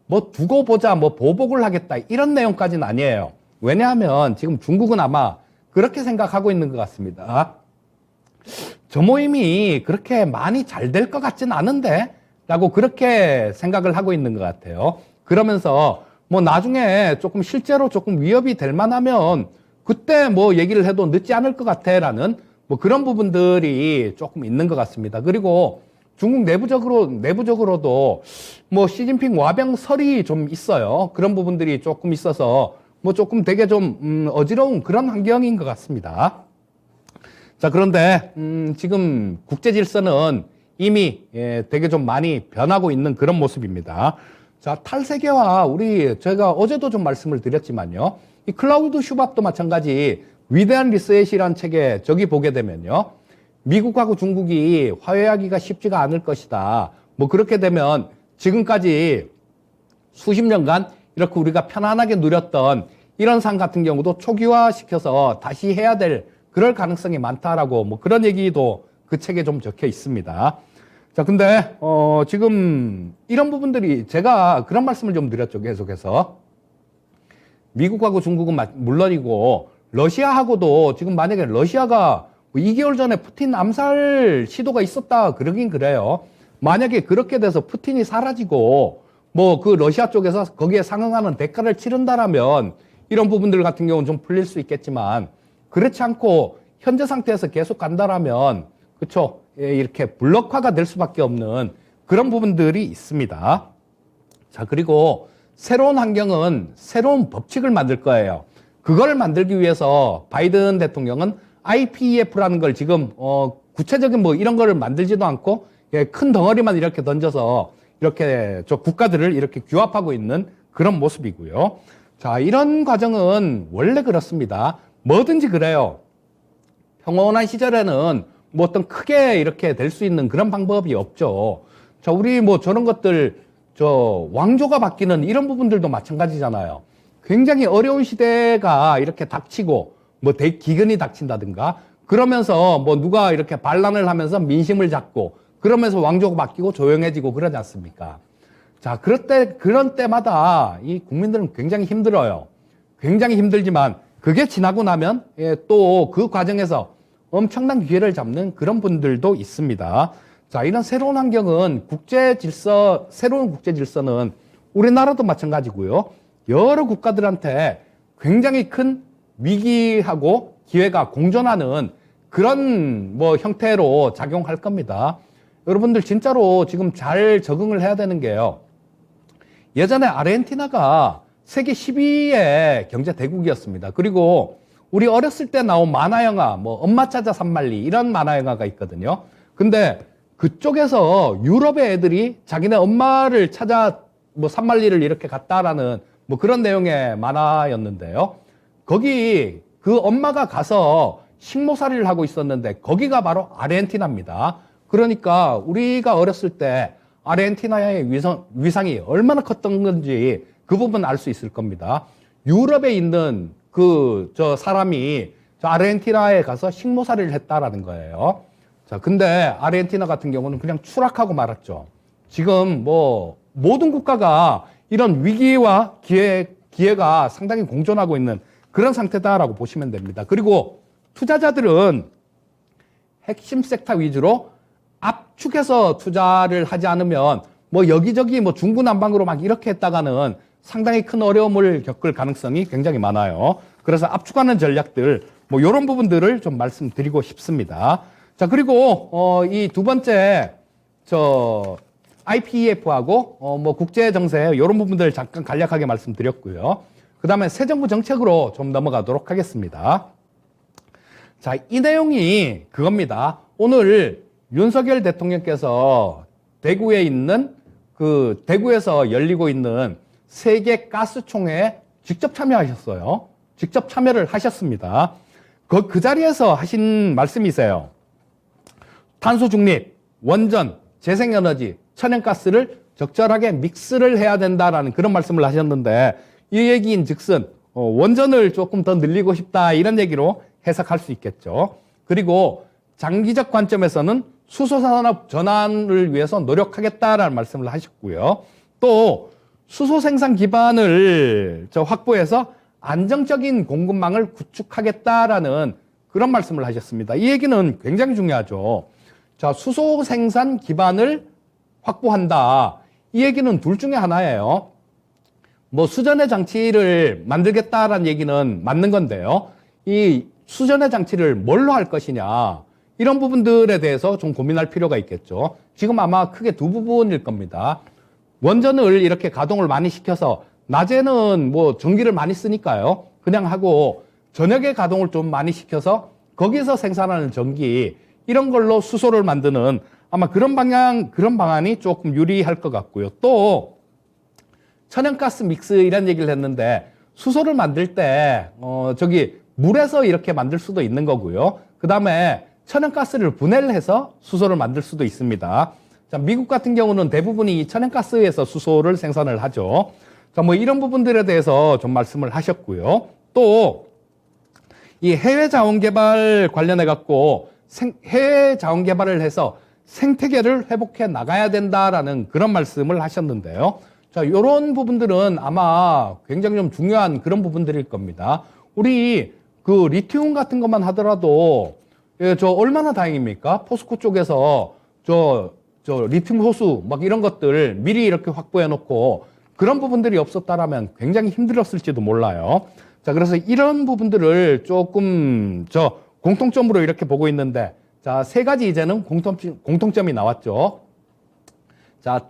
Speaker 1: 뭐 두고 보자, 뭐 보복을 하겠다, 이런 내용까지는 아니에요. 왜냐하면 지금 중국은 아마 그렇게 생각하고 있는 것 같습니다. 저 모임이 그렇게 많이 잘 될 것 같진 않은데? 라고 그렇게 생각을 하고 있는 것 같아요. 그러면서 뭐 나중에 조금 실제로 조금 위협이 될 만하면 그때 뭐 얘기를 해도 늦지 않을 것 같아 라는 뭐 그런 부분들이 조금 있는 것 같습니다. 그리고 중국 내부적으로도 뭐 시진핑 와병설이 좀 있어요. 그런 부분들이 조금 있어서 뭐 조금 되게 좀 어지러운 그런 환경인 것 같습니다. 자, 그런데 지금 국제 질서는 이미 되게 좀 많이 변하고 있는 그런 모습입니다. 자, 탈세계화 제가 어제도 좀 말씀을 드렸지만요. 이 클라우드 슈밥도 마찬가지 위대한 리셋이라는 책에 저기 보게 되면요. 미국하고 중국이 화해하기가 쉽지가 않을 것이다. 뭐 그렇게 되면 지금까지 수십 년간 이렇게 우리가 편안하게 누렸던 이런 상 같은 경우도 초기화시켜서 다시 해야 될 그럴 가능성이 많다라고 뭐 그런 얘기도 그 책에 좀 적혀 있습니다. 자, 근데 지금 이런 부분들이 제가 그런 말씀을 좀 드렸죠. 계속해서 미국하고 중국은 물론이고 러시아하고도 지금 만약에 러시아가 2개월 전에 푸틴 암살 시도가 있었다 그러긴 그래요. 만약에 그렇게 돼서 푸틴이 사라지고 뭐 그 러시아 쪽에서 거기에 상응하는 대가를 치른다라면 이런 부분들 같은 경우는 좀 풀릴 수 있겠지만 그렇지 않고 현재 상태에서 계속 간다라면 그렇죠. 이렇게 블록화가 될 수밖에 없는 그런 부분들이 있습니다. 자, 그리고 새로운 환경은 새로운 법칙을 만들 거예요. 그걸 만들기 위해서 바이든 대통령은 IPEF라는 걸 지금 구체적인 뭐 이런 거를 만들지도 않고 큰 덩어리만 이렇게 던져서 이렇게 저 국가들을 이렇게 규합하고 있는 그런 모습이고요. 자, 이런 과정은 원래 그렇습니다. 뭐든지 그래요. 평온한 시절에는 뭐 어떤 크게 이렇게 될 수 있는 그런 방법이 없죠. 자, 우리 뭐 저런 것들, 왕조가 바뀌는 이런 부분들도 마찬가지잖아요. 굉장히 어려운 시대가 이렇게 닥치고, 뭐 기근이 닥친다든가, 그러면서 뭐 누가 이렇게 반란을 하면서 민심을 잡고, 그러면서 왕조가 바뀌고 조용해지고 그러지 않습니까? 자, 그런 때마다 이 국민들은 굉장히 힘들어요. 굉장히 힘들지만, 그게 지나고 나면 또 그 과정에서 엄청난 기회를 잡는 그런 분들도 있습니다. 자, 이런 새로운 환경은 새로운 국제 질서는 우리나라도 마찬가지고요. 여러 국가들한테 굉장히 큰 위기하고 기회가 공존하는 그런 뭐 형태로 작용할 겁니다. 여러분들 진짜로 지금 잘 적응을 해야 되는 게요. 예전에 아르헨티나가 세계 10위의 경제 대국이었습니다. 그리고 우리 어렸을 때 나온 만화 영화, 뭐 엄마 찾아 산말리 이런 만화 영화가 있거든요. 근데 그쪽에서 유럽의 애들이 자기네 엄마를 찾아 뭐 산말리를 이렇게 갔다라는 뭐 그런 내용의 만화였는데요. 거기 그 엄마가 가서 식모살이를 하고 있었는데 거기가 바로 아르헨티나입니다. 그러니까 우리가 어렸을 때 아르헨티나의 위상이 얼마나 컸던 건지 그 부분 알 수 있을 겁니다. 유럽에 있는 사람이 아르헨티나에 가서 식모살이를 했다라는 거예요. 자, 근데 아르헨티나 같은 경우는 그냥 추락하고 말았죠. 지금 뭐 모든 국가가 이런 위기와 기회가 상당히 공존하고 있는 그런 상태다라고 보시면 됩니다. 그리고 투자자들은 핵심 섹터 위주로 압축해서 투자를 하지 않으면 뭐 여기저기 뭐 중구난방으로 막 이렇게 했다가는 상당히 큰 어려움을 겪을 가능성이 굉장히 많아요. 그래서 압축하는 전략들, 뭐 이런 부분들을 좀 말씀드리고 싶습니다. 자, 그리고 이 두 번째 IPEF하고 뭐 국제 정세 이런 부분들 잠깐 간략하게 말씀드렸고요. 그다음에 새 정부 정책으로 좀 넘어가도록 하겠습니다. 자, 이 내용이 그겁니다. 오늘 윤석열 대통령께서 대구에서 열리고 있는 세계 가스총회에 직접 참여하셨어요. 직접 참여를 하셨습니다. 그 자리에서 하신 말씀이세요. 탄소 중립, 원전, 재생에너지, 천연가스를 적절하게 믹스를 해야 된다라는 그런 말씀을 하셨는데, 이 얘기인 즉슨 원전을 조금 더 늘리고 싶다 이런 얘기로 해석할 수 있겠죠. 그리고 장기적 관점에서는 수소산업 전환을 위해서 노력하겠다라는 말씀을 하셨고요. 또 수소 생산 기반을 확보해서 안정적인 공급망을 구축하겠다라는 그런 말씀을 하셨습니다. 이 얘기는 굉장히 중요하죠. 자, 수소 생산 기반을 확보한다. 이 얘기는 둘 중에 하나예요. 뭐 수전의 장치를 만들겠다라는 얘기는 맞는 건데요. 이 수전의 장치를 뭘로 할 것이냐. 이런 부분들에 대해서 좀 고민할 필요가 있겠죠. 지금 아마 크게 두 부분일 겁니다. 원전을 이렇게 가동을 많이 시켜서 낮에는 뭐 전기를 많이 쓰니까요. 그냥 하고 저녁에 가동을 좀 많이 시켜서 거기서 생산하는 전기 이런 걸로 수소를 만드는 아마 그런 방안이 조금 유리할 것 같고요. 또 천연가스 믹스 이런 얘기를 했는데 수소를 만들 때 물에서 이렇게 만들 수도 있는 거고요. 그다음에 천연가스를 분해를 해서 수소를 만들 수도 있습니다. 자, 미국 같은 경우는 대부분이 이 천연가스에서 수소를 생산을 하죠. 자, 뭐 이런 부분들에 대해서 좀 말씀을 하셨고요. 또 이 해외 자원 개발 관련해 갖고 해외 자원 개발을 해서 생태계를 회복해 나가야 된다라는 그런 말씀을 하셨는데요. 자, 이런 부분들은 아마 굉장히 좀 중요한 그런 부분들일 겁니다. 우리 그 리튬 같은 것만 하더라도 얼마나 다행입니까? 포스코 쪽에서 리튬 호수 막 이런 것들 미리 이렇게 확보해 놓고 그런 부분들이 없었다라면 굉장히 힘들었을지도 몰라요. 자, 그래서 이런 부분들을 조금 공통점으로 이렇게 보고 있는데, 자, 세 가지 이제는 공통점이 나왔죠. 자,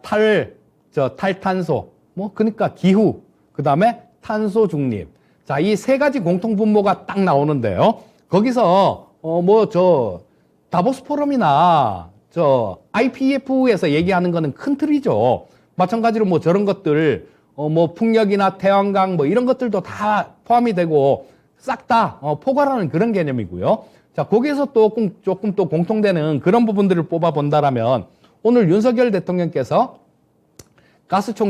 Speaker 1: 탈탄소, 그러니까 기후, 그 다음에 탄소 중립. 자, 이 세 가지 공통 분모가 딱 나오는데요. 거기서, 다보스 포럼이나, IPEF에서 얘기하는 거는 큰 틀이죠. 마찬가지로 저런 것들, 풍력이나 태양광 이런 것들도 다 포함이 되고 싹 다 포괄하는 그런 개념이고요. 자, 거기에서 조금 또 공통되는 그런 부분들을 뽑아 본다라면 오늘 윤석열 대통령께서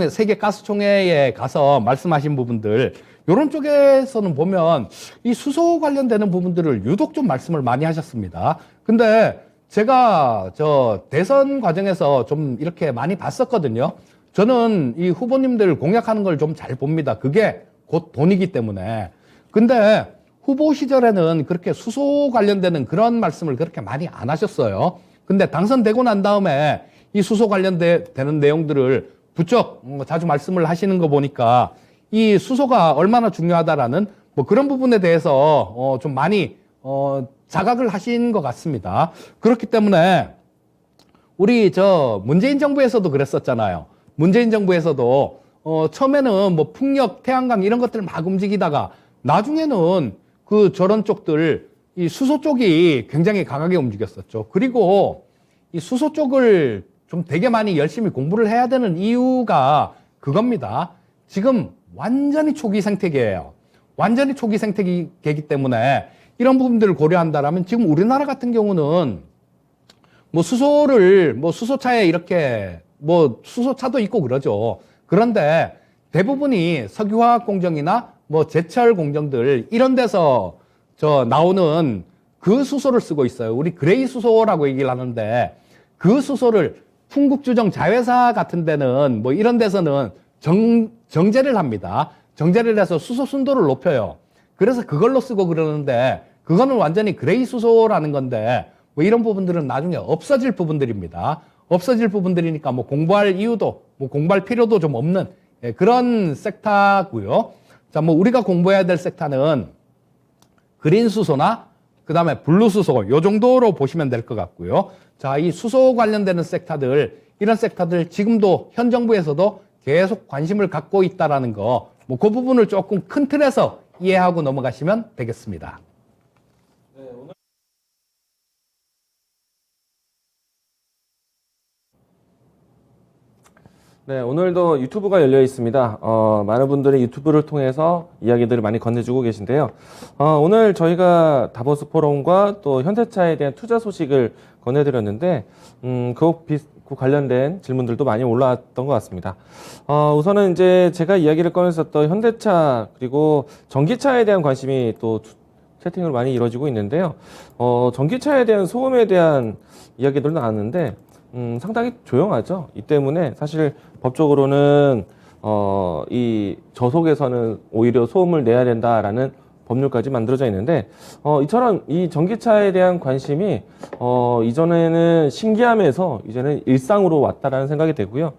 Speaker 1: 세계 가스총회에 가서 말씀하신 부분들, 이런 쪽에서는 보면 이 수소 관련되는 부분들을 유독 좀 말씀을 많이 하셨습니다. 근데 제가 대선 과정에서 좀 이렇게 많이 봤었거든요. 저는 이 후보님들 공약하는 걸 좀 잘 봅니다. 그게 곧 돈이기 때문에. 근데 후보 시절에는 그렇게 수소 관련되는 그런 말씀을 그렇게 많이 안 하셨어요. 근데 당선되고 난 다음에 이 수소 관련되는 내용들을 부쩍 자주 말씀을 하시는 거 보니까 이 수소가 얼마나 중요하다라는 그런 부분에 대해서 좀 많이 자각을 하신 것 같습니다. 그렇기 때문에 우리 문재인 정부에서도 그랬었잖아요. 문재인 정부에서도 처음에는 풍력, 태양광 이런 것들 막 움직이다가 나중에는 저런 쪽들 이 수소 쪽이 굉장히 강하게 움직였었죠. 그리고 이 수소 쪽을 좀 되게 많이 열심히 공부를 해야 되는 이유가 그겁니다. 지금 완전히 초기 생태계예요. 완전히 초기 생태계이기 때문에 이런 부분들을 고려한다라면 지금 우리나라 같은 경우는 수소를 수소차에 이렇게 수소차도 있고 그러죠. 그런데 대부분이 석유화학 공정이나 제철 공정들 이런 데서 나오는 그 수소를 쓰고 있어요. 우리 그레이 수소라고 얘기를 하는데 그 수소를 풍국주정 자회사 같은 데는 이런 데서는 정제를 합니다. 정제를 해서 수소 순도를 높여요. 그래서 그걸로 쓰고 그러는데 그거는 완전히 그레이 수소라는 건데 이런 부분들은 나중에 없어질 부분들입니다. 없어질 부분들이니까 공부할 이유도 공부할 필요도 좀 없는 그런 섹터고요. 자, 우리가 공부해야 될 섹터는 그린 수소나 그 다음에 분리수소, 요 정도로 보시면 될 것 같고요. 자, 이 수소 관련되는 섹터들, 이런 섹터들 지금도 현 정부에서도 계속 관심을 갖고 있다라는 거, 뭐 그 부분을 조금 큰 틀에서 이해하고 넘어가시면 되겠습니다.
Speaker 2: 네, 오늘도 유튜브가 열려 있습니다. 많은 분들이 유튜브를 통해서 이야기들을 많이 건네주고 계신데요. 오늘 저희가 다보스 포럼과 또 현대차에 대한 투자 소식을 건네드렸는데, 그 관련된 질문들도 많이 올라왔던 것 같습니다. 우선은 이제 제가 이야기를 꺼냈었던 현대차 그리고 전기차에 대한 관심이 또 채팅으로 많이 이루어지고 있는데요. 전기차에 대한 소음에 대한 이야기들도 나왔는데, 상당히 조용하죠. 이 때문에 사실 법적으로는 이 저속에서는 오히려 소음을 내야 된다라는 법률까지 만들어져 있는데 이처럼 이 전기차에 대한 관심이 이전에는 신기함에서 이제는 일상으로 왔다라는 생각이 되고요.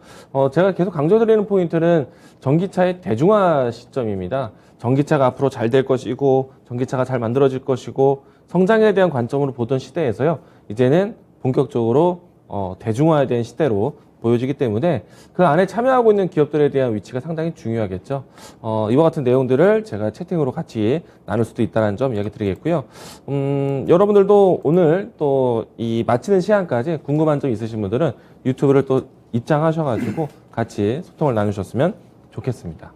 Speaker 2: 제가 계속 강조드리는 포인트는 전기차의 대중화 시점입니다. 전기차가 앞으로 잘 될 것이고 전기차가 잘 만들어질 것이고 성장에 대한 관점으로 보던 시대에서요. 이제는 본격적으로 대중화에 대한 시대로 보여지기 때문에 그 안에 참여하고 있는 기업들에 대한 위치가 상당히 중요하겠죠. 이와 같은 내용들을 제가 채팅으로 같이 나눌 수도 있다는 점 이야기 드리겠고요. 여러분들도 오늘 또 이 마치는 시간까지 궁금한 점 있으신 분들은 유튜브를 또 입장하셔가지고 같이 소통을 나누셨으면 좋겠습니다.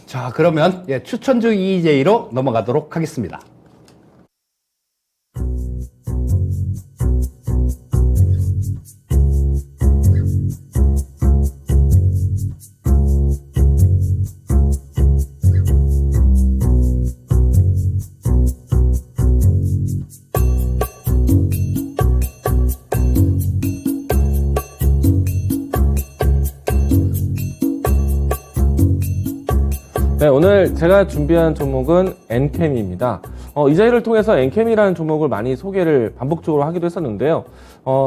Speaker 1: 자, 그러면 추천주 EJ로 넘어가도록 하겠습니다.
Speaker 2: 네, 오늘 제가 준비한 종목은 엔캠입니다. 이 자리를 통해서 엔캠이라는 종목을 많이 소개를 반복적으로 하기도 했었는데요.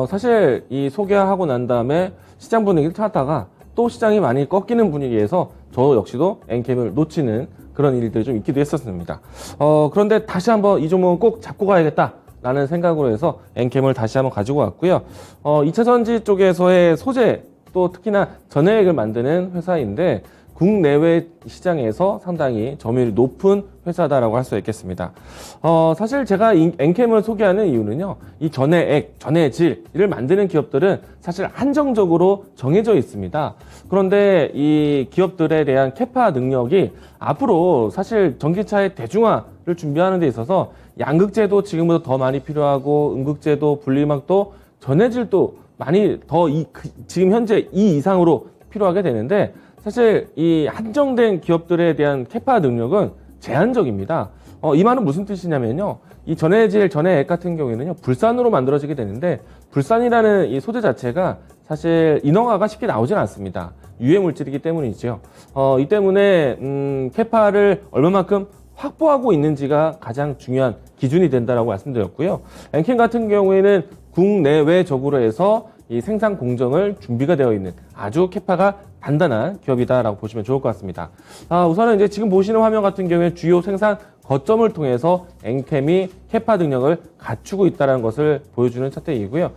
Speaker 2: 사실 이 소개하고 난 다음에 시장 분위기를 찾다가 또 시장이 많이 꺾이는 분위기에서 저 역시도 엔캠을 놓치는 그런 일들이 좀 있기도 했었습니다. 그런데 다시 한번 이 종목은 꼭 잡고 가야겠다라는 생각으로 해서 엔캠을 다시 한번 가지고 왔고요. 2차 전지 쪽에서의 소재 또 특히나 전해액을 만드는 회사인데 국내외 시장에서 상당히 점유율이 높은 회사다라고 할 수 있겠습니다. 사실 제가 엔캠을 소개하는 이유는요, 이 전해액, 전해질을 만드는 기업들은 사실 한정적으로 정해져 있습니다. 그런데 이 기업들에 대한 캐파 능력이 앞으로 사실 전기차의 대중화를 준비하는 데 있어서 양극재도 지금보다 더 많이 필요하고 음극재도 분리막도 전해질도 많이 더 지금 현재 이 이상으로 필요하게 되는데 사실 이 한정된 기업들에 대한 캐파 능력은 제한적입니다. 이 말은 무슨 뜻이냐면요. 이 전해질, 전해액 같은 경우에는요, 불산으로 만들어지게 되는데, 불산이라는 이 소재 자체가 사실 인허가가 쉽게 나오진 않습니다. 유해 물질이기 때문이죠. 이 때문에, 캐파를 얼마만큼 확보하고 있는지가 가장 중요한 기준이 된다라고 말씀드렸고요. 엔캠 같은 경우에는 국내외적으로 해서 이 생산 공정을 준비가 되어 있는 아주 캐파가 단단한 기업이다라고 보시면 좋을 것 같습니다. 우선은 이제 지금 보시는 화면 같은 경우에 주요 생산 거점을 통해서 엔캠이 캐파 능력을 갖추고 있다는 것을 보여주는 차트이고요.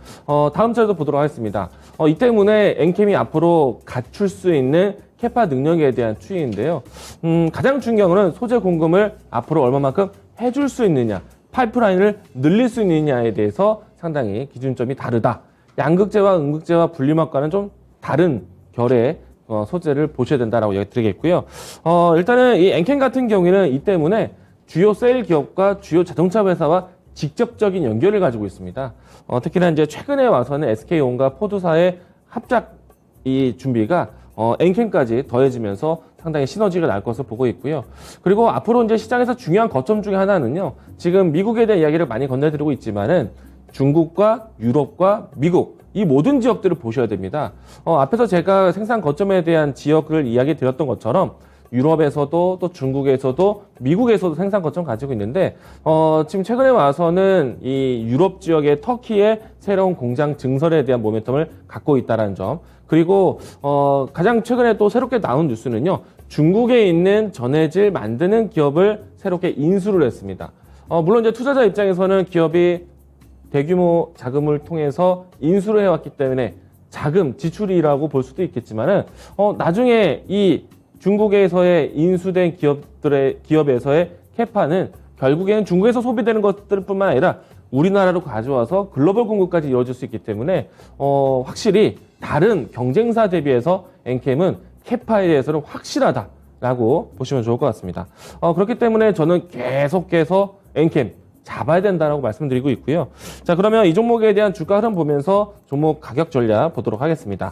Speaker 2: 다음 차례도 보도록 하겠습니다. 이 때문에 엔캠이 앞으로 갖출 수 있는 캐파 능력에 대한 추이인데요. 가장 중요한 것은 소재 공급을 앞으로 얼마만큼 해줄 수 있느냐, 파이프라인을 늘릴 수 있느냐에 대해서 상당히 기준점이 다르다. 양극재와 음극재와 분리막과는 좀 다른 결의 소재를 보셔야 된다라고 얘기 드리겠고요. 일단은 이 엔캠 같은 경우에는 이 때문에 주요 세일 기업과 주요 자동차 회사와 직접적인 연결을 가지고 있습니다. 특히나 이제 최근에 와서는 SK온과 포드사의 합작 이 준비가 엔캠까지 더해지면서 상당히 시너지가 날 것을 보고 있고요. 그리고 앞으로 이제 시장에서 중요한 거점 중에 하나는요. 지금 미국에 대한 이야기를 많이 건네드리고 있지만은 중국과 유럽과 미국 이 모든 지역들을 보셔야 됩니다. 앞에서 제가 생산 거점에 대한 지역을 이야기 드렸던 것처럼 유럽에서도 또 중국에서도 미국에서도 생산 거점 가지고 있는데 지금 최근에 와서는 이 유럽 지역의 터키의 새로운 공장 증설에 대한 모멘텀을 갖고 있다는 점, 그리고 가장 최근에 또 새롭게 나온 뉴스는요, 중국에 있는 전해질 만드는 기업을 새롭게 인수를 했습니다. 물론 이제 투자자 입장에서는 기업이 대규모 자금을 통해서 인수를 해왔기 때문에 자금 지출이라고 볼 수도 있겠지만은 나중에 이 중국에서의 인수된 기업에서의 캐파는 결국에는 중국에서 소비되는 것들뿐만 아니라 우리나라로 가져와서 글로벌 공급까지 이루어질 수 있기 때문에 확실히 다른 경쟁사 대비해서 엔캠은 캐파에 대해서는 확실하다라고 보시면 좋을 것 같습니다. 그렇기 때문에 저는 계속해서 엔캠 잡아야 된다라고 말씀드리고 있고요. 자, 그러면 이 종목에 대한 주가 흐름 보면서 종목 가격 전략 보도록 하겠습니다.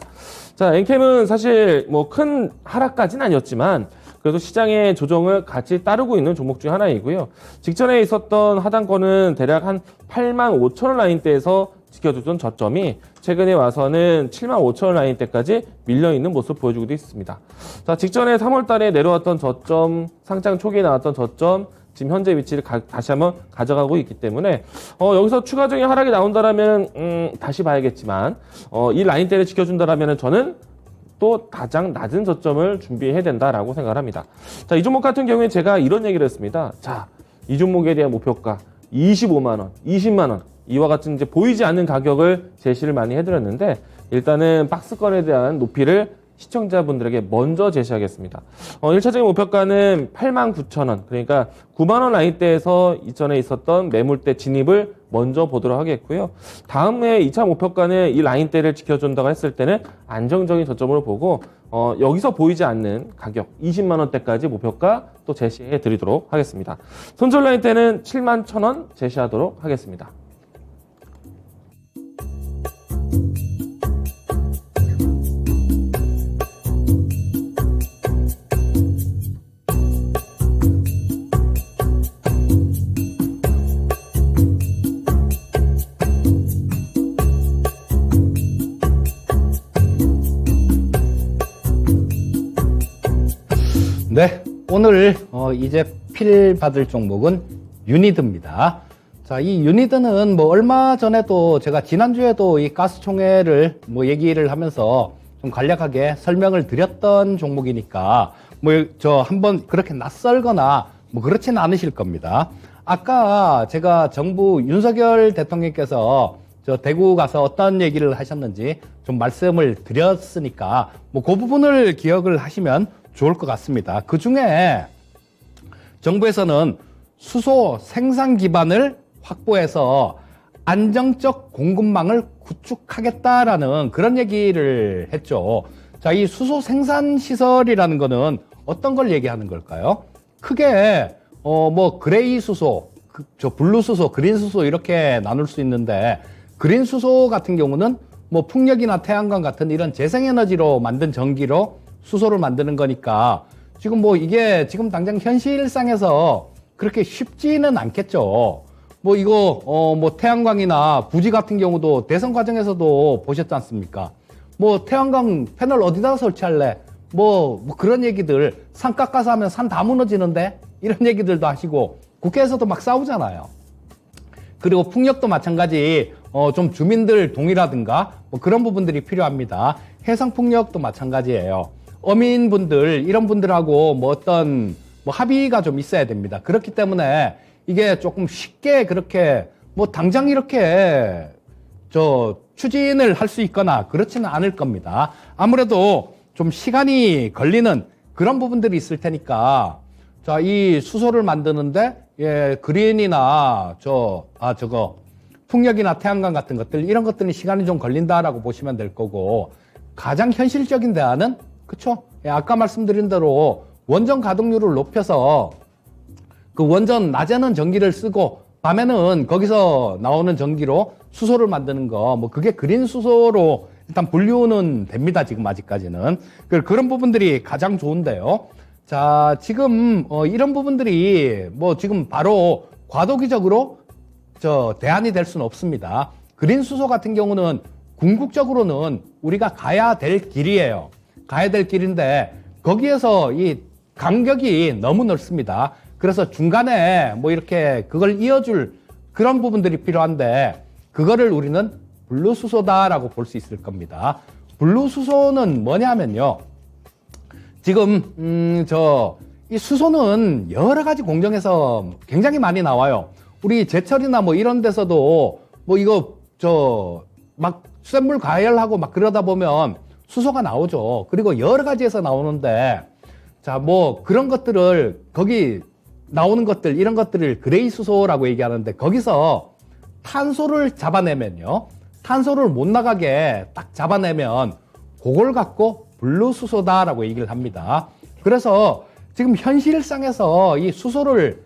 Speaker 2: 자, 엔캠은 사실 뭐 큰 하락까지는 아니었지만 그래도 시장의 조정을 같이 따르고 있는 종목 중 하나이고요. 직전에 있었던 하단권은 대략 한 85,000원 라인대에서 지켜줬던 저점이 최근에 와서는 75,000원 라인대까지 밀려있는 모습 보여주고 있습니다. 자, 직전에 3월 달에 내려왔던 저점, 상장 초기에 나왔던 저점, 지금 현재 위치를 다시 한번 가져가고 있기 때문에 여기서 추가적인 하락이 나온다라면 다시 봐야겠지만 이 라인대를 지켜준다라면 저는 또 가장 낮은 저점을 준비해야 된다라고 생각을 합니다. 자, 이 종목 같은 경우에 제가 이런 얘기를 했습니다. 자, 이 종목에 대한 목표가 25만 원, 20만 원 이와 같은 이제 보이지 않는 가격을 제시를 많이 해드렸는데 일단은 박스권에 대한 높이를 시청자분들에게 먼저 제시하겠습니다. 1차적인 목표가는 89,000원, 그러니까 9만 원 라인대에서 이전에 있었던 매물대 진입을 먼저 보도록 하겠고요. 다음에 2차 목표가는 이 라인대를 지켜준다고 했을 때는 안정적인 저점으로 보고 여기서 보이지 않는 가격 20만 원대까지 목표가 또 제시해 드리도록 하겠습니다. 손절 라인대는 71,000원 제시하도록 하겠습니다.
Speaker 1: 네, 오늘 이제 필 받을 종목은 유니드입니다. 자, 이 유니드는 뭐 얼마 전에도 제가 지난주에도 이 가스총회를 뭐 얘기를 하면서 좀 간략하게 설명을 드렸던 종목이니까 뭐 저 한번 그렇게 낯설거나 뭐 그렇지는 않으실 겁니다. 아까 제가 정부 윤석열 대통령께서 저 대구 가서 어떤 얘기를 하셨는지 좀 말씀을 드렸으니까 뭐 그 부분을 기억을 하시면 좋을 것 같습니다. 그 중에 정부에서는 수소 생산 기반을 확보해서 안정적 공급망을 구축하겠다라는 그런 얘기를 했죠. 자, 이 수소 생산 시설이라는 거는 어떤 걸 얘기하는 걸까요? 크게 뭐 그레이 수소, 저 블루 수소, 그린 수소 이렇게 나눌 수 있는데 그린 수소 같은 경우는 뭐 풍력이나 태양광 같은 이런 재생에너지로 만든 전기로 수소를 만드는 거니까 지금 뭐 이게 지금 당장 현실상에서 그렇게 쉽지는 않겠죠. 뭐 이거 뭐 태양광이나 부지 같은 경우도 대선 과정에서도 보셨지 않습니까? 뭐 태양광 패널 어디다가 설치할래? 뭐 그런 얘기들, 산 깎아서 하면 산 다 무너지는데 이런 얘기들도 하시고 국회에서도 막 싸우잖아요. 그리고 풍력도 마찬가지 좀 주민들 동의라든가 뭐 그런 부분들이 필요합니다. 해상 풍력도 마찬가지예요. 어민분들 이런 분들하고 뭐 어떤 뭐 합의가 좀 있어야 됩니다. 그렇기 때문에 이게 조금 쉽게 그렇게 뭐 당장 이렇게 저 추진을 할 수 있거나 그렇지는 않을 겁니다. 아무래도 좀 시간이 걸리는 그런 부분들이 있을 테니까 자, 이 수소를 만드는데 예, 그린이나 저거 풍력이나 태양광 같은 것들 이런 것들이 시간이 좀 걸린다라고 보시면 될 거고 가장 현실적인 대안은 그쵸? 예, 아까 말씀드린 대로 원전 가동률을 높여서 그 원전 낮에는 전기를 쓰고 밤에는 거기서 나오는 전기로 수소를 만드는 거 뭐 그게 그린 수소로 일단 분류는 됩니다. 지금 아직까지는 그런 부분들이 가장 좋은데요. 자, 지금 이런 부분들이 뭐 지금 바로 과도기적으로 대안이 될 수는 없습니다. 그린 수소 같은 경우는 궁극적으로는 우리가 가야 될 길이에요. 가야 될 길인데 거기에서 이 간격이 너무 넓습니다. 그래서 중간에 뭐 이렇게 그걸 이어줄 그런 부분들이 필요한데 그거를 우리는 블루수소다라고 볼 수 있을 겁니다. 블루수소는 뭐냐면요. 지금 이 수소는 여러 가지 공정에서 굉장히 많이 나와요. 우리 제철이나 뭐 이런 데서도 뭐 이거 막 수돗물 가열하고 막 그러다 보면 수소가 나오죠. 그리고 여러 가지에서 나오는데 자, 뭐 그런 것들을 거기 나오는 것들 이런 것들을 그레이 수소라고 얘기하는데 거기서 탄소를 잡아내면요. 탄소를 못 나가게 딱 잡아내면 그걸 갖고 블루 수소다라고 얘기를 합니다. 그래서 지금 현실상에서 이 수소를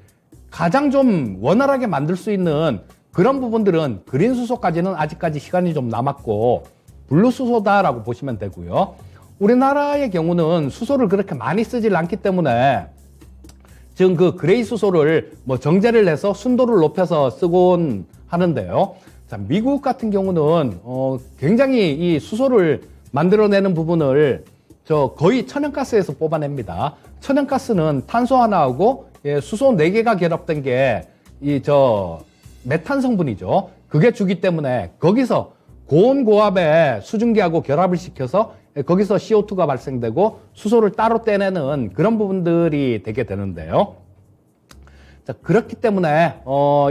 Speaker 1: 가장 좀 원활하게 만들 수 있는 그런 부분들은 그린 수소까지는 아직까지 시간이 좀 남았고 블루 수소다라고 보시면 되고요. 우리나라의 경우는 수소를 그렇게 많이 쓰질 않기 때문에 지금 그 그레이 수소를 뭐 정제를 해서 순도를 높여서 쓰곤 하는데요. 자, 미국 같은 경우는 굉장히 이 수소를 만들어내는 부분을 거의 천연가스에서 뽑아냅니다. 천연가스는 탄소 하나하고 수소 4개가 결합된 게 메탄 성분이죠. 그게 주기 때문에 거기서 고온고압의 수증기하고 결합을 시켜서 거기서 CO2가 발생되고 수소를 따로 떼내는 그런 부분들이 되게 되는데요. 자, 그렇기 때문에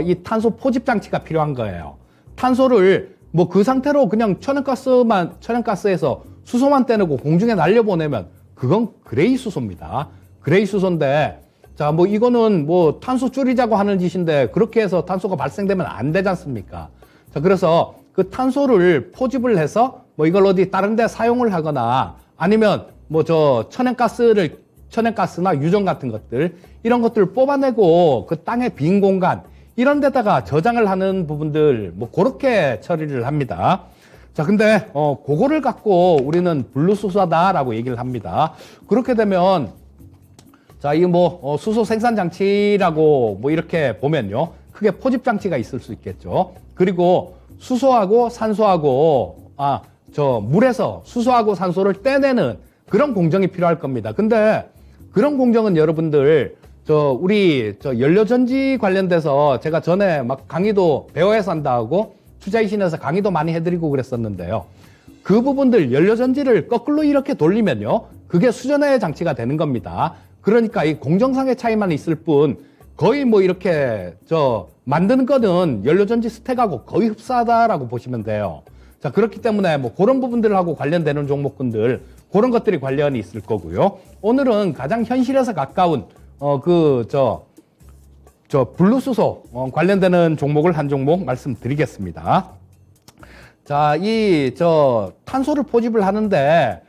Speaker 1: 이 탄소 포집 장치가 필요한 거예요. 탄소를 뭐 그 상태로 그냥 천연가스에서 수소만 떼내고 공중에 날려보내면 그건 그레이 수소입니다. 그레이 수소인데 자, 뭐 이거는 뭐 탄소 줄이자고 하는 짓인데 그렇게 해서 탄소가 발생되면 안 되지 않습니까? 자, 그래서 그 탄소를 포집을 해서 뭐 이걸 어디 다른 데 사용을 하거나 아니면 뭐 천연가스나 유전 같은 것들 이런 것들을 뽑아내고 그 땅의 빈 공간 이런 데다가 저장을 하는 부분들 뭐 그렇게 처리를 합니다. 자, 근데 그거를 갖고 우리는 블루수소다라고 얘기를 합니다. 그렇게 되면 자, 이 뭐 수소 생산 장치라고 뭐 이렇게 보면요. 크게 포집 장치가 있을 수 있겠죠. 그리고 수소하고 산소하고 물에서 수소하고 산소를 떼내는 그런 공정이 필요할 겁니다. 근데 그런 공정은 여러분들 우리 연료전지 관련돼서 제가 전에 막 강의도 배워야 한다 하고 투자이신에서 강의도 많이 해드리고 그랬었는데요. 그 부분들 연료전지를 거꾸로 이렇게 돌리면요. 그게 수전의 장치가 되는 겁니다. 그러니까 이 공정상의 차이만 있을 뿐 거의 뭐 이렇게 만드는 거는 연료전지 스택하고 거의 흡사하다라고 보시면 돼요. 자, 그렇기 때문에 뭐 그런 부분들하고 관련되는 종목군들 그런 것들이 관련이 있을 거고요. 오늘은 가장 현실에서 가까운 블루수소 관련되는 종목을 한 종목 말씀드리겠습니다. 자, 탄소를 포집을 하는데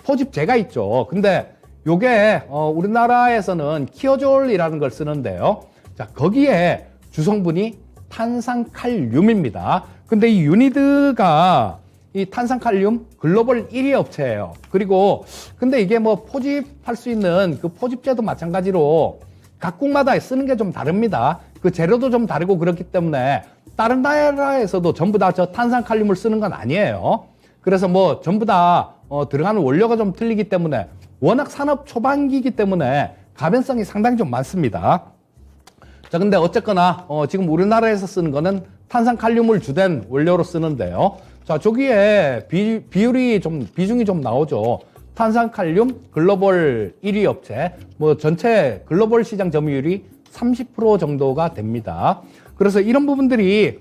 Speaker 1: 포집재가 있죠. 근데 요게 우리나라에서는 키어졸이라는 걸 쓰는데요. 자, 거기에 주성분이 탄산칼륨입니다. 근데 이 유니드가 이 탄산칼륨 글로벌 1위 업체예요. 그리고 근데 이게 뭐 포집할 수 있는 그 포집재도 마찬가지로 각국마다 쓰는 게 좀 다릅니다. 그 재료도 좀 다르고 그렇기 때문에 다른 나라에서도 전부 다 탄산칼륨을 쓰는 건 아니에요. 그래서 뭐 전부 다 들어가는 원료가 좀 틀리기 때문에 워낙 산업 초반기이기 때문에 가변성이 상당히 좀 많습니다. 자, 근데 어쨌거나 지금 우리나라에서 쓰는 거는 탄산칼륨을 주된 원료로 쓰는데요. 자, 저기에 비중이 좀 나오죠. 탄산칼륨 글로벌 1위 업체, 뭐 전체 글로벌 시장 점유율이 30% 정도가 됩니다. 그래서 이런 부분들이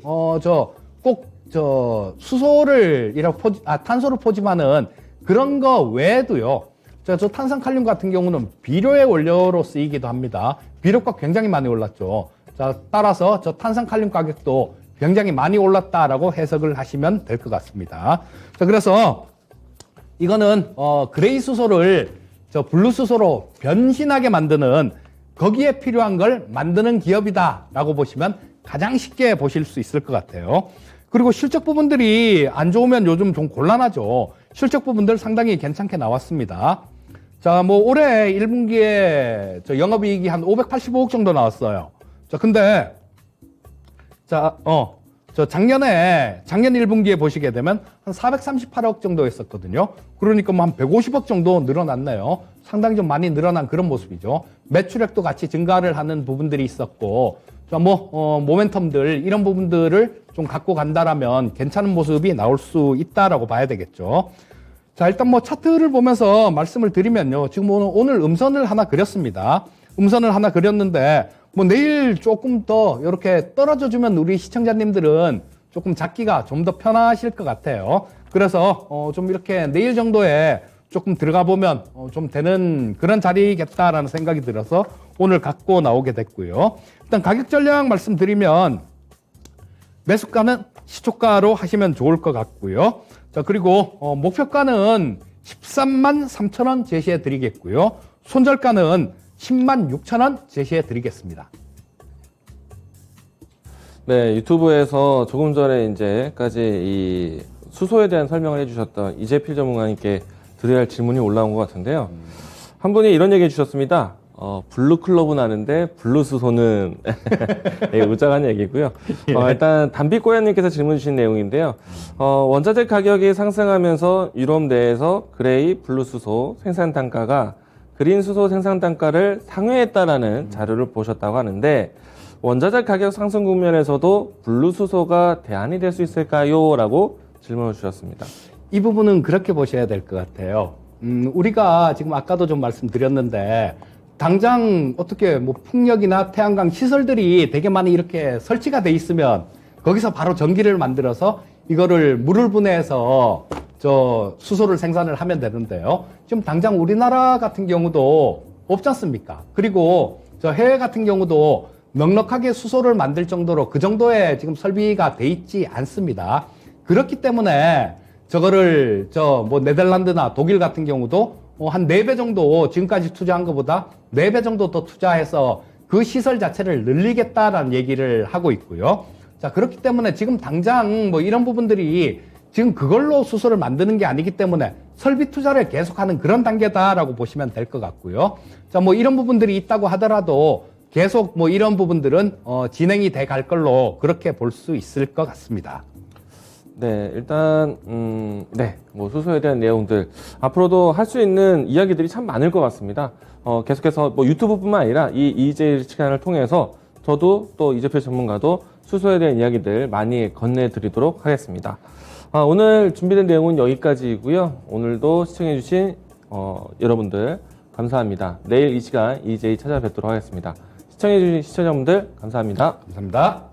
Speaker 1: 탄소를 포집하는 그런 거 외에도요. 저 탄산칼륨 같은 경우는 비료의 원료로 쓰이기도 합니다. 비료가 굉장히 많이 올랐죠. 자, 따라서 저 탄산칼륨 가격도 굉장히 많이 올랐다라고 해석을 하시면 될 것 같습니다. 자, 그래서 이거는 그레이 수소를 블루 수소로 변신하게 만드는 거기에 필요한 걸 만드는 기업이다라고 보시면 가장 쉽게 보실 수 있을 것 같아요. 그리고 실적 부분들이 안 좋으면 요즘 좀 곤란하죠. 실적 부분들 상당히 괜찮게 나왔습니다. 자, 뭐 올해 1분기에 영업이익이 한 585억 정도 나왔어요. 자, 근데 작년 1분기에 보시게 되면 한 438억 정도 했었거든요. 그러니까 뭐 한 150억 정도 늘어났네요. 상당히 좀 많이 늘어난 그런 모습이죠. 매출액도 같이 증가를 하는 부분들이 있었고, 모멘텀들, 이런 부분들을 좀 갖고 간다라면 괜찮은 모습이 나올 수 있다라고 봐야 되겠죠. 자, 일단 뭐 차트를 보면서 말씀을 드리면요. 지금 오늘 음선을 하나 그렸습니다. 음선을 하나 그렸는데, 뭐 내일 조금 더 이렇게 떨어져 주면 우리 시청자님들은 조금 잡기가 좀 더 편하실 것 같아요. 그래서 좀 이렇게 내일 정도에 조금 들어가 보면 좀 되는 그런 자리겠다라는 생각이 들어서 오늘 갖고 나오게 됐고요. 일단 가격 전략 말씀드리면 매수가는 시초가로 하시면 좋을 것 같고요. 자, 그리고 목표가는 13만 3천 원 제시해 드리겠고요. 손절가는 10만 6천 원 제시해 드리겠습니다.
Speaker 2: 네, 유튜브에서 조금 전에 이제까지 이 수소에 대한 설명을 해주셨던 이재필 전문가님께 드려야 할 질문이 올라온 것 같은데요. 한 분이 이런 얘기 해주셨습니다. 블루클럽은 아는데 블루수소는 우장한 얘기고요. 일단 담비꼬야님께서 질문 주신 내용인데요. 원자재 가격이 상승하면서 유럽 내에서 그레이, 블루수소 생산 단가가 그린 수소 생산 단가를 상회했다라는 자료를 보셨다고 하는데 원자재 가격 상승 국면에서도 블루수소가 대안이 될 수 있을까요? 라고 질문을 주셨습니다.
Speaker 1: 이 부분은 그렇게 보셔야 될 것 같아요. 우리가 지금 아까도 좀 말씀드렸는데 당장 어떻게 뭐 풍력이나 태양광 시설들이 되게 많이 이렇게 설치가 돼 있으면 거기서 바로 전기를 만들어서 이거를 물을 분해해서 저 수소를 생산을 하면 되는데요. 지금 당장 우리나라 같은 경우도 없지 않습니까? 그리고 저 해외 같은 경우도 넉넉하게 수소를 만들 정도로 그 정도의 지금 설비가 돼 있지 않습니다. 그렇기 때문에 저거를 저 뭐 네덜란드나 독일 같은 경우도 한 4배 정도 지금까지 투자한 것보다 4배 정도 더 투자해서 그 시설 자체를 늘리겠다라는 얘기를 하고 있고요. 자, 그렇기 때문에 지금 당장 뭐 이런 부분들이 지금 그걸로 수소를 만드는 게 아니기 때문에 설비 투자를 계속하는 그런 단계다라고 보시면 될 것 같고요. 자, 뭐 이런 부분들이 있다고 하더라도 계속 뭐 이런 부분들은 진행이 돼 갈 걸로 그렇게 볼 수 있을 것 같습니다.
Speaker 2: 네, 일단 네, 뭐 수소에 대한 내용들 앞으로도 할 수 있는 이야기들이 참 많을 것 같습니다. 계속해서 뭐 유튜브뿐만 아니라 이 EJ 시간을 통해서 저도 또 이재필 전문가도 수소에 대한 이야기들 많이 건네드리도록 하겠습니다. 오늘 준비된 내용은 여기까지이고요. 오늘도 시청해주신 여러분들 감사합니다. 내일 이 시간 EJ 찾아뵙도록 하겠습니다. 시청해주신 시청자분들 감사합니다.
Speaker 1: 감사합니다.